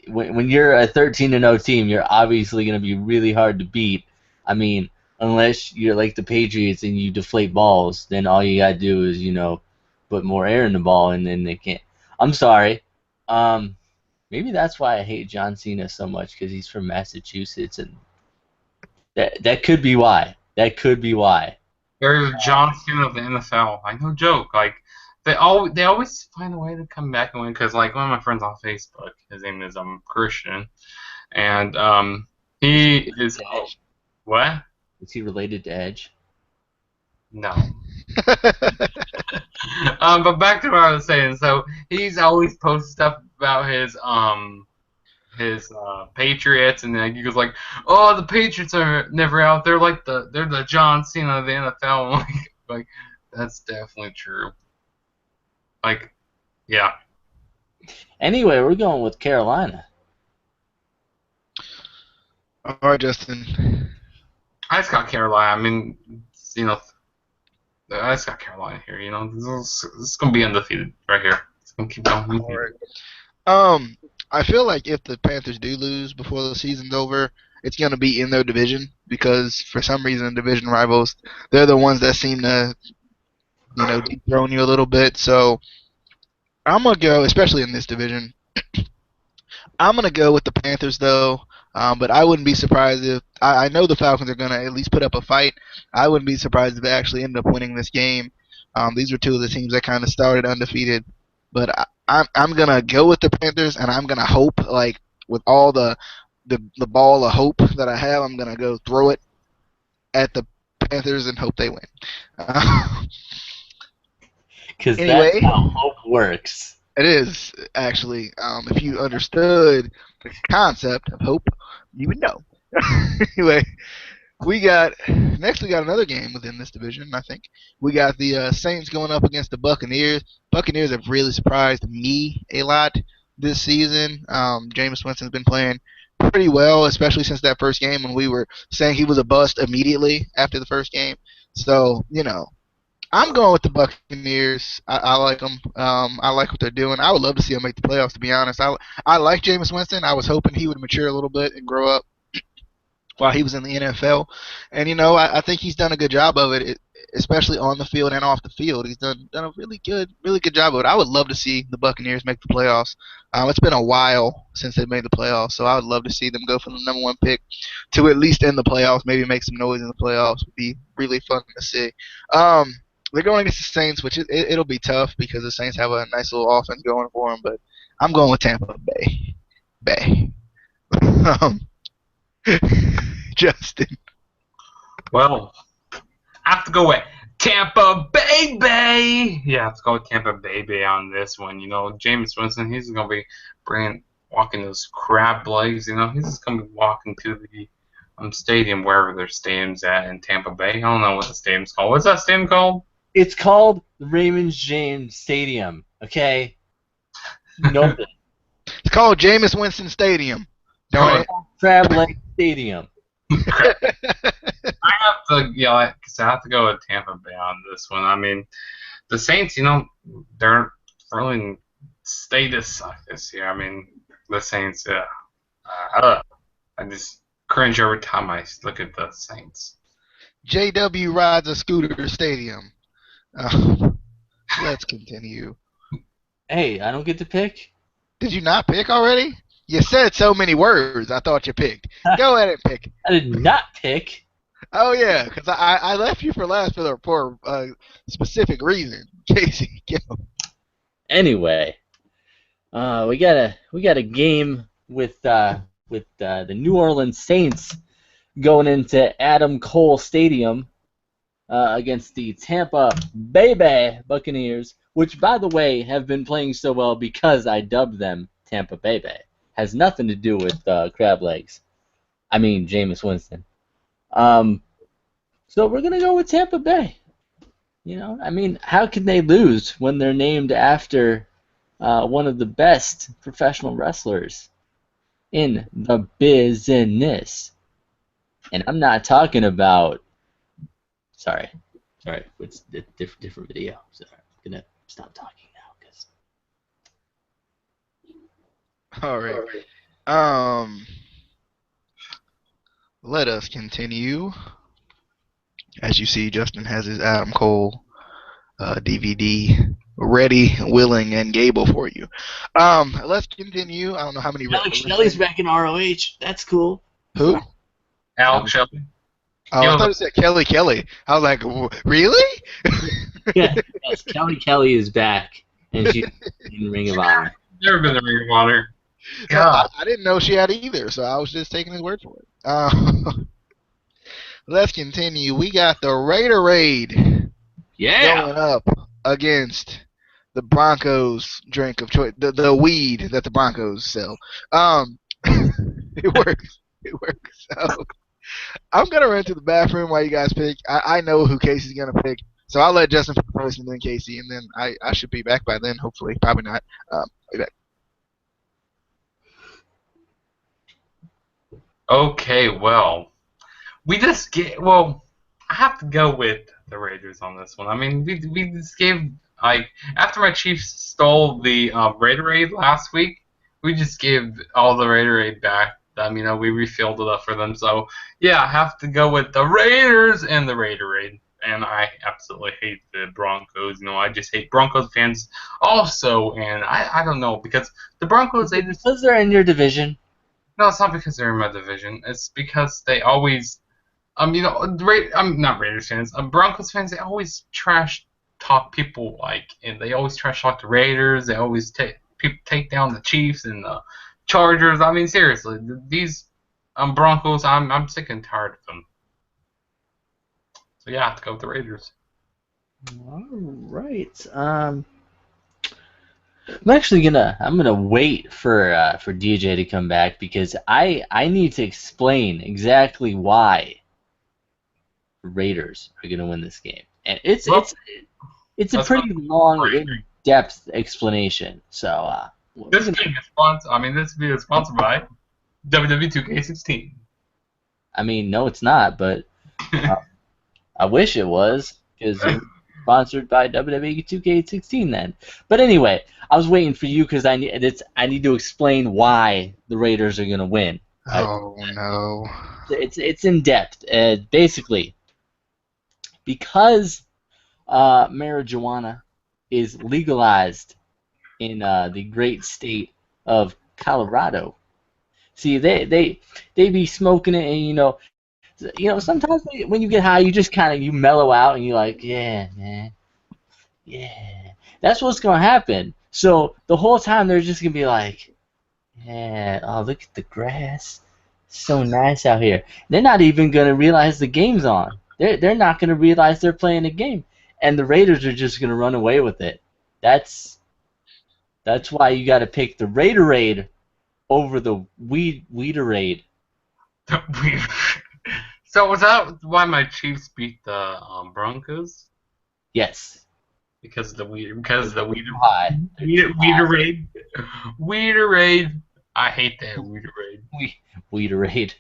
When you're a 13-0 team, you're obviously going to be really hard to beat. I mean, unless you're like the Patriots and you deflate balls, then all you gotta do is put more air in the ball, and then they can't. I'm sorry. Maybe that's why I hate John Cena so much, because he's from Massachusetts, and that could be why. That could be why. There's John Cena of the NFL. Like, no joke. Like, they always find a way to come back and win. Because like one of my friends on Facebook, his name is Christian, and he is what? Is he related to Edge? No. But back to what I was saying. So he's always posted stuff about his Patriots, and then he goes like, "Oh, the Patriots are never out. They're the John Cena of the NFL." like that's definitely true. Like, yeah. Anyway, we're going with Carolina. All right, Justin. I just got Carolina. I mean, I just got Carolina here. This is gonna be undefeated right here. It's gonna keep going. All right. I feel like if the Panthers do lose before the season's over, it's gonna be in their division because for some reason, division rivals, they're the ones that seem to, dethrone you a little bit. So I'm gonna go, especially in this division. I'm gonna go with the Panthers though. But I wouldn't be surprised if I know the Falcons are gonna at least put up a fight. I wouldn't be surprised if they actually end up winning this game. These were two of the teams that kind of started undefeated, but I'm gonna go with the Panthers, and I'm gonna hope, like with all the ball of hope that I have, I'm gonna go throw it at the Panthers and hope they win. Because Anyway. that's how hope works. It is actually. If you understood the concept of hope, you would know. Anyway, we got another game within this division. I think we got the Saints going up against the Buccaneers. Buccaneers have really surprised me a lot. this season. Jameis Winston's been playing pretty well, especially since that first game when we were saying he was a bust immediately after the first game. So, I'm going with the Buccaneers. I like them. I like what they're doing. I would love to see them make the playoffs, to be honest. I like Jameis Winston. I was hoping he would mature a little bit and grow up while he was in the NFL. And I think he's done a good job of it, especially on the field and off the field. He's done a really good job of it. I would love to see the Buccaneers make the playoffs. It's been a while since they made the playoffs, so I would love to see them go from the number one pick to at least in the playoffs, maybe make some noise in the playoffs. Would be really fun to see. They're going against the Saints, which it'll be tough because the Saints have a nice little offense going for them. But I'm going with Tampa Bay. um, Justin. Well, I have to go with Tampa Bay. Yeah, I have to go with Tampa Bay on this one. Jameis Winston, he's going to be walking those crab legs. He's just going to be walking to the stadium, wherever their stadium's at in Tampa Bay. I don't know what the stadium's called. What's that stadium called? It's called the Raymond James Stadium. Okay. Note it. It's called Jameis Winston Stadium. Crab Leg Stadium. I have to go with Tampa Bay on this one. I mean, the Saints, they're really status suck this year. I mean, the Saints, I just cringe every time I look at the Saints. JW rides a scooter stadium. Let's continue. Hey, I don't get to pick? Did you not pick already? You said so many words, I thought you picked. Go ahead and pick. I did not pick. Oh, yeah, because I left you for last for a specific reason. Casey, go. Anyway, we got a game with the New Orleans Saints going into Adam Cole Stadium against the Tampa Bay Buccaneers, which, by the way, have been playing so well because I dubbed them Tampa Bay. Has nothing to do with crab legs. I mean, Jameis Winston. So we're going to go with Tampa Bay. I mean, how can they lose when they're named after one of the best professional wrestlers in the business? And I'm not talking about... Sorry. It's a different video. So I'm going to stop talking now. All right. Let us continue. As you see, Justin has his Adam Cole DVD ready, willing, and able for you. Let's continue. I don't know how many. Alex Shelley's back in ROH. That's cool. Who? Alex Shelley. Oh, I thought it said Kelly. I was like, really? Yes, Kelly is back, and she's in Ring of Honor. Never been in Ring of Honor. God. I didn't know she had either, so I was just taking his word for it. Let's continue. We got the Raiderade going up against the Broncos drink of choice, the weed that the Broncos sell. It works. So, I'm going to run to the bathroom while you guys pick. I know who Casey's going to pick, so I'll let Justin pick first and then Casey, and then I should be back by then, hopefully. Probably not. I'll be back. Okay, well, I have to go with the Raiders on this one. I mean, we just gave, after my Chiefs stole the Raiderade last week, we just gave all the Raiderade back. We refilled it up for them. So, yeah, I have to go with the Raiders and the Raiderade. And I absolutely hate the Broncos. I just hate Broncos fans also. And I don't know, because the Broncos, because they're in your division. No, it's not because they're in my division. It's because they always, I'm not Raiders fans. Broncos fans, they always trash talk people and they always trash talk the Raiders. They always take down the Chiefs and the Chargers. I mean, seriously, these Broncos, I'm sick and tired of them. So yeah, I have to go with the Raiders. All right. I'm gonna wait for DJ to come back because I need to explain exactly why the Raiders are gonna win this game, and it's a pretty long, in-depth explanation. So This game is sponsored. I mean, this video is sponsored by WWE 2K16. I mean, no, it's not, but I wish it was, because you're sponsored by WWE 2K16 then. But anyway, I was waiting for you because I need to explain why the Raiders are gonna win. Oh no. It's in depth. Basically, because marijuana is legalized in the great state of Colorado. See, they be smoking it, and sometimes when you get high, you just kind of you mellow out, and you're like, yeah, man, yeah. That's what's gonna happen. So the whole time they're just gonna be like, yeah, oh look at the grass, so nice out here. They're not even gonna realize the game's on. They're not gonna realize they're playing a game, and the Raiders are just gonna run away with it. That's why you got to pick the Raiderade over the Weederade. So was that why my Chiefs beat the Broncos? Yes. Because the Weederade. Weederade. I hate that Weederade. Weederade.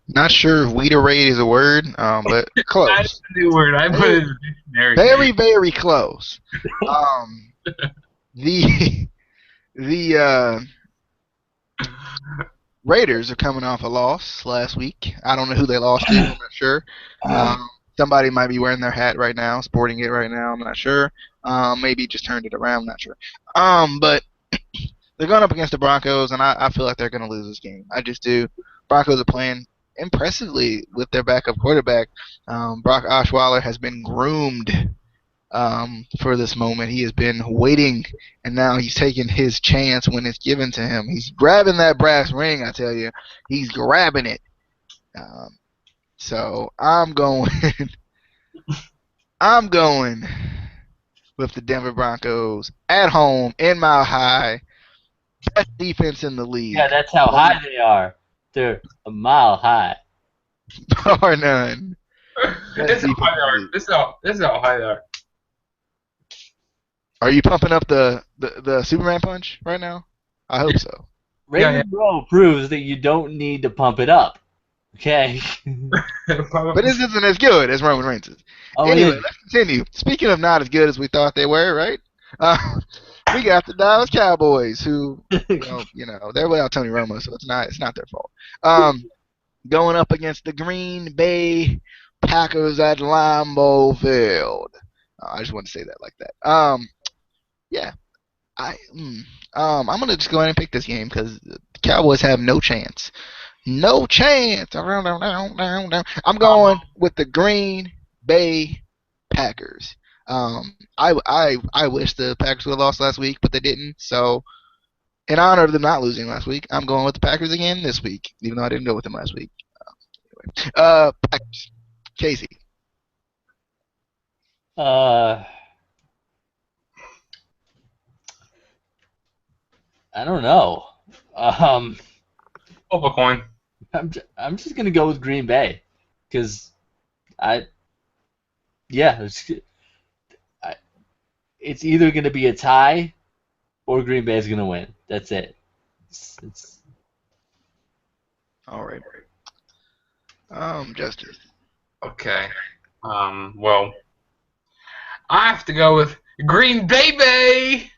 Not sure if Weederade is a word, but close. That's a new word. I put it in the dictionary. Very, very close. The Raiders are coming off a loss last week. I don't know who they lost to. I'm not sure. Somebody might be wearing their hat right now, sporting it right now. I'm not sure. Maybe just turned it around. I'm not sure. But they're going up against the Broncos, and I feel like they're going to lose this game. I just do. Broncos are playing impressively with their backup quarterback. Brock Osweiler has been groomed for this moment. He has been waiting, and now he's taking his chance when it's given to him. He's grabbing that brass ring, I tell you. He's grabbing it. So I'm going I'm going with the Denver Broncos at home in Mile High. Best defense in the league. Yeah, that's how high they are. They're a mile high. Or none. This is how high they are. This is how high they are. Are you pumping up the Superman punch right now? I hope so. Raymond Bro proves that you don't need to pump it up. Okay? But this isn't as good as Roman Reigns is. Anyway, let's continue. Speaking of not as good as we thought they were, right? We got the Dallas Cowboys, who, they're without Tony Romo, so it's not their fault. Going up against the Green Bay Packers at Lambeau Field. I just want to say that like that. I'm gonna just go ahead and pick this game because the Cowboys have no chance. No chance. I'm going with the Green Bay Packers. I wish the Packers would have lost last week, but they didn't. So, in honor of them not losing last week, I'm going with the Packers again this week, even though I didn't go with them last week. Packers. Casey. I don't know. Flip a coin. I'm just gonna go with Green Bay, because it's either gonna be a tie or Green Bay is gonna win. That's it. It's all right. Justice. Okay. Well, I have to go with Green Bay.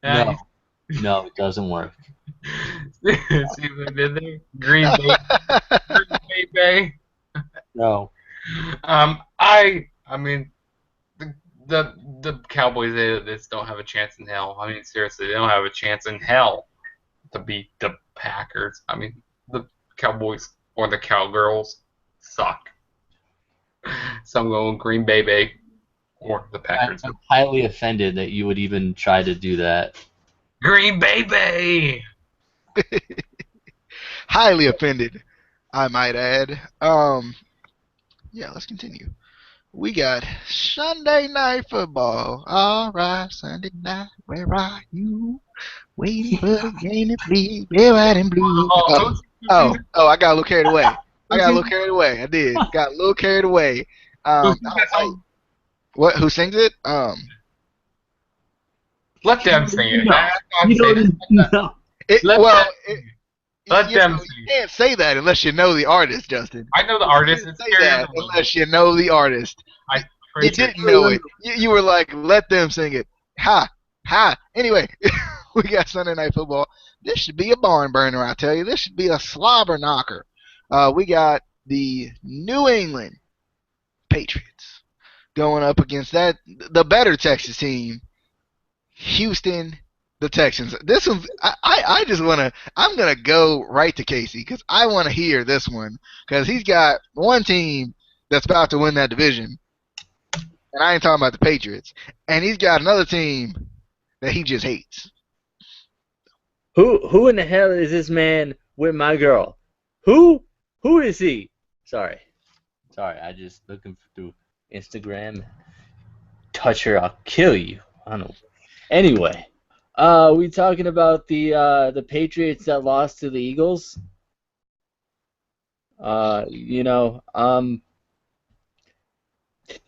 No, it doesn't work. See what I did there? Green Bay. No. I mean, the Cowboys, they just don't have a chance in hell. I mean, seriously, they don't have a chance in hell to beat the Packers. I mean, the Cowboys or the Cowgirls suck. So I'm going Green Bay or the Packers. I'm highly offended that you would even try to do that. Green Bay. Highly offended, I might add. Let's continue. We got Sunday Night Football. All right, Sunday night, where are you? Waiting for the game to be red, white, and blue. I got a little carried away. I did. Got a little carried away. What? Who sings it? Let them sing it. No. I'm You saying don't. No. Let Well, them- let you them know, sing you it. can't say that unless you know the artist, Justin. I know the You artist. can't It's say Carrie that Underwood. unless you know the artist. I'm You pretty sure. didn't know it. You were like, let them sing it. Ha. Anyway, we got Sunday Night Football. This should be a barn burner, I tell you. This should be a slobber knocker. We got the New England Patriots going up against the better Texas team, Houston, the Texans. This one's I just wanna I'm gonna go right to Casey because I want to hear this one because he's got one team that's about to win that division, and I ain't talking about the Patriots, and he's got another team that he just hates. Who in the hell is this man with my girl? Who is he? Sorry, I just looking through Instagram. Touch her, I'll kill you. I don't know. Anyway, we talking about the Patriots that lost to the Eagles. Did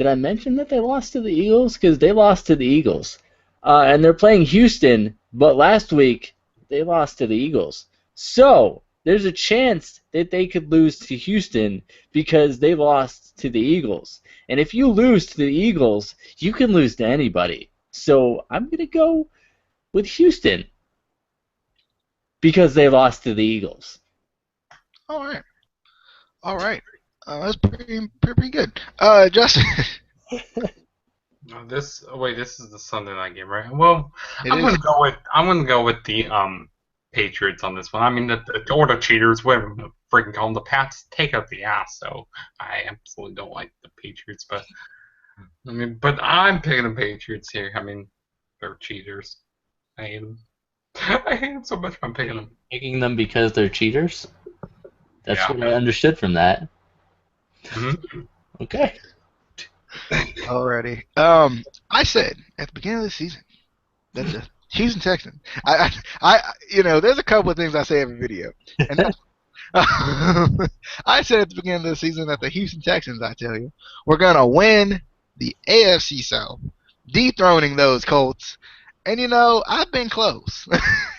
I mention that they lost to the Eagles? Because they lost to the Eagles, and they're playing Houston. But last week they lost to the Eagles, so there's a chance that they could lose to Houston because they lost to the Eagles. And if you lose to the Eagles, you can lose to anybody. So I'm gonna go with Houston because they lost to the Eagles. All right. That's pretty good. Justin. This is the Sunday night game, right? Well, It I'm is. gonna go with the Patriots on this one. I mean, the Cheaters, whatever the freaking call them, the Pats take out the ass. So I absolutely don't like the Patriots, but I'm picking the Patriots here. I mean, they're cheaters. I hate them. I hate them so much. I'm picking them. Picking them because they're cheaters. That's Yeah. what I understood from that. Mm-hmm. Okay. Alrighty. I said at the beginning of the season that the Houston Texans. There's a couple of things I say every video, and that's, I said at the beginning of the season that the Houston Texans, I tell you, were gonna win the AFC South, dethroning those Colts. And I've been close,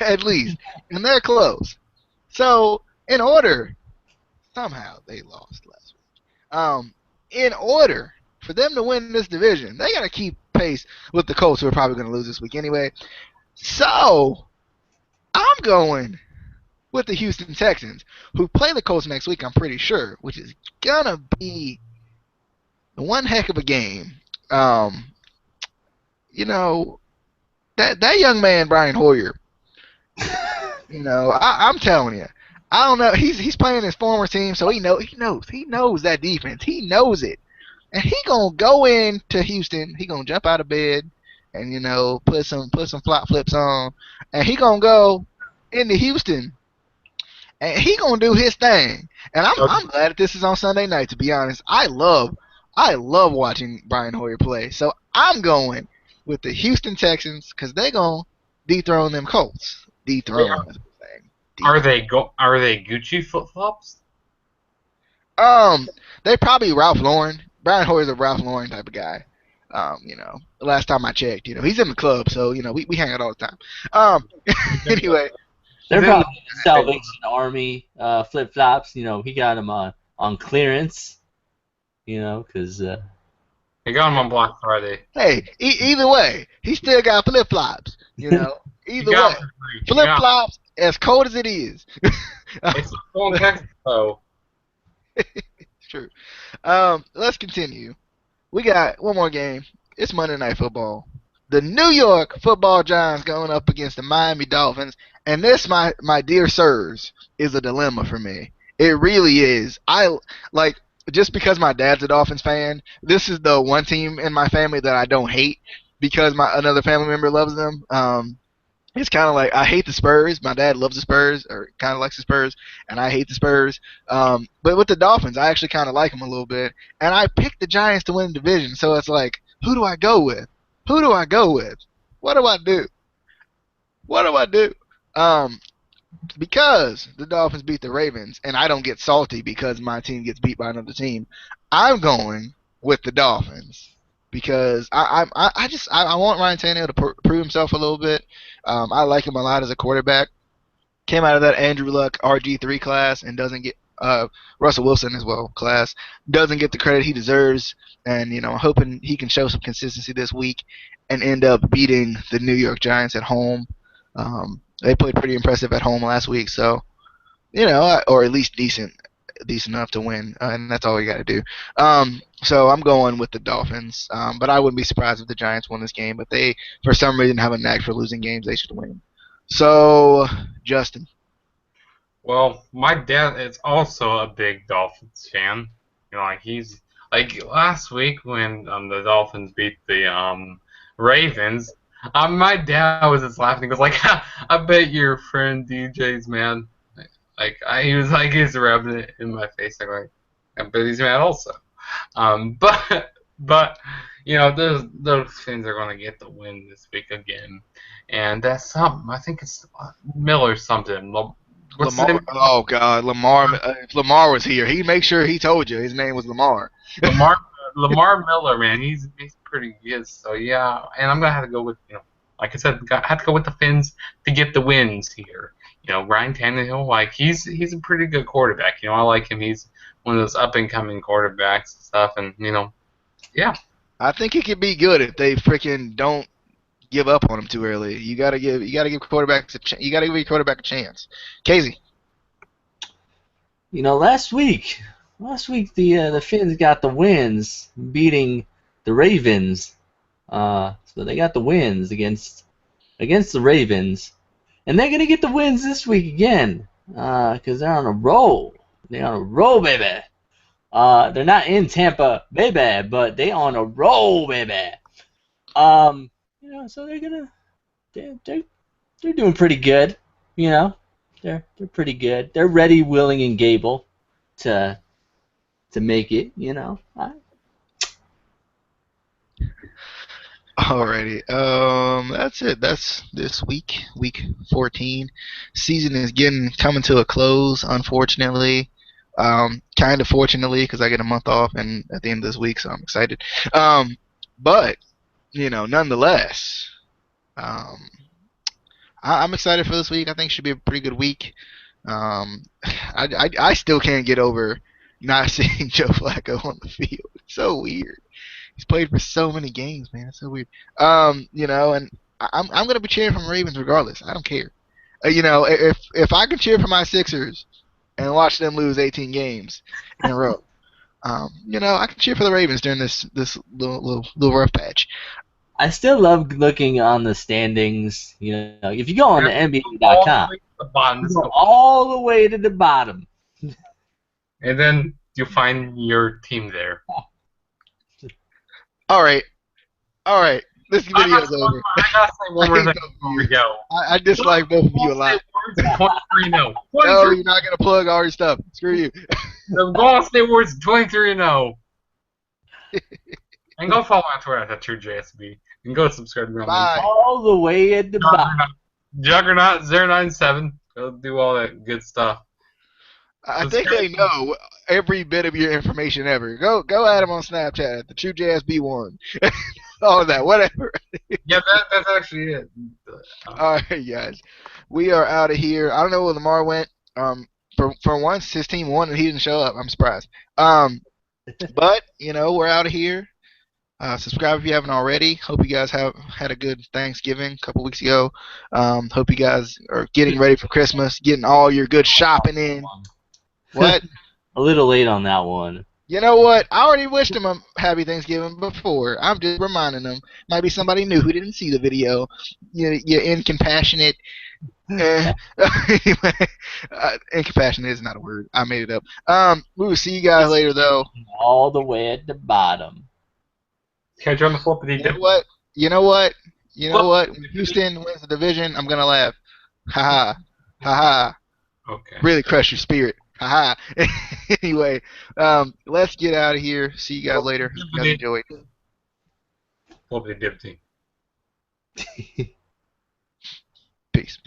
at least, and they're close. So in order, somehow they lost last week. In order for them to win this division, they got to keep pace with the Colts, who are probably going to lose this week anyway. So I'm going with the Houston Texans, who play the Colts next week, I'm pretty sure, which is going to be one heck of a game. That young man, Brian Hoyer, I'm telling you, I don't know. He's playing his former team, so he knows that defense. He knows it. And he gonna go into Houston. He gonna jump out of bed and put some flop flips on, and he gonna go into Houston, and he gonna do his thing. And I'm glad that this is on Sunday night. To be honest, I love watching Brian Hoyer play. So I'm going with the Houston Texans because they gonna dethrone them Colts. Dethrone. Are they Gucci flip flops? They probably Ralph Lauren. Brian Hoyer's a Ralph Lauren type of guy. The last time I checked, he's in the club, so we hang out all the time. Anyway, they're probably Salvation Army flip flops. He got them on clearance. Because he got them on Black Friday. Hey, either way, he still got flip flops. Either way, flip flops as cold as it is. It's still in Texas, though. It's true. Let's continue. We got one more game. It's Monday Night Football. The New York Football Giants going up against the Miami Dolphins, and this, my dear sirs, is a dilemma for me. It really is. Just because my dad's a Dolphins fan, this is the one team in my family that I don't hate because another family member loves them. It's kind of like I hate the Spurs. My dad loves the Spurs, or kind of likes the Spurs, and I hate the Spurs. But with the Dolphins, I actually kind of like them a little bit. And I picked the Giants to win the division, so it's like, who do I go with? Who do I go with? What do I do? What do I do? Because the Dolphins beat the Ravens, and I don't get salty because my team gets beat by another team, I'm going with the Dolphins because I want Ryan Tannehill to prove himself a little bit. I like him a lot as a quarterback. Came out of that Andrew Luck RG3 class and doesn't get Russell Wilson as well class, doesn't get the credit he deserves. And I'm hoping he can show some consistency this week and end up beating the New York Giants at home. They played pretty impressive at home last week, so or at least decent enough to win, and that's all we got to do. So I'm going with the Dolphins, but I wouldn't be surprised if the Giants won this game. But they, for some reason, have a knack for losing games. They should win. So, Justin. Well, my dad is also a big Dolphins fan. He's like last week when the Dolphins beat the Ravens. My dad was just laughing. He was like, "I bet your friend DJ's mad." He was like, he's rubbing it in my face. Like, I bet he's mad also. But those fans are going to get the win this week again, and that's something. I think it's Miller something. Lamar. Oh God, Lamar. If Lamar was here, he'd make sure he told you his name was Lamar. Lamar Miller, man, he's pretty good. So yeah, and I'm gonna have to go with like I said, I have to go with the Fins to get the wins here. Ryan Tannehill, he's a pretty good quarterback. I like him. He's one of those up and coming quarterbacks and stuff, and yeah. I think he could be good if they freaking don't give up on him too early. You gotta give quarterbacks you gotta give your quarterback a chance. Casey. Last week the Fins got the wins, beating the Ravens. So they got the wins against the Ravens, and they're gonna get the wins this week again, because they're on a roll. They're on a roll, baby. They're not in Tampa, baby, but they on a roll, baby. So they're doing pretty good. They're pretty good. They're ready, willing, and able to make it. Alrighty. That's it. That's this week 14. Season is coming to a close, unfortunately. Kind of fortunately, because I get a month off and at the end of this week, so I'm excited. But nonetheless, I'm excited for this week. I think it should be a pretty good week. I still can't get over not seeing Joe Flacco on the field. It's so weird. He's played for so many games, man. It's so weird. And I'm gonna be cheering for the Ravens regardless. I don't care. If I can cheer for my Sixers and watch them lose 18 games in a row, I can cheer for the Ravens during this little rough patch. I still love looking on the standings. If you go on the NBA.com, go all the way to the bottom, and then you find your team there. All right. This video's over. I gotta say one more thing before we go. I dislike both of you a lot. 23-0. No, you're not gonna plug all your stuff. Screw you. The Golden State Warriors 23-0. And go follow me on Twitter at TrueJSB. And go subscribe to me on Bye. all the way at the bottom. Juggernaut097. Go do all that good stuff. I think they know every bit of your information ever. Go at them on Snapchat at the TrueJSB1. All of that, whatever. Yeah, that's actually it. All right, guys. We are out of here. I don't know where Lamar went. For once, his team won and he didn't show up. I'm surprised. But, we're out of here. Subscribe if you haven't already. Hope you guys have had a good Thanksgiving a couple weeks ago. Hope you guys are getting ready for Christmas, getting all your good shopping in. What? A little late on that one. You know what? I already wished him a happy Thanksgiving before. I'm just reminding them. Might be somebody new who didn't see the video. You incompassionate. Anyway, incompassionate is not a word. I made it up. We will see you guys later, though. All the way at the bottom. Catch you on the flippity dip. You know what? When Houston wins the division, I'm gonna laugh. Ha ha. Okay. Really crush your spirit. Haha. Anyway, let's get out of here. See you guys later. You guys enjoy. Flippity dip. Peace.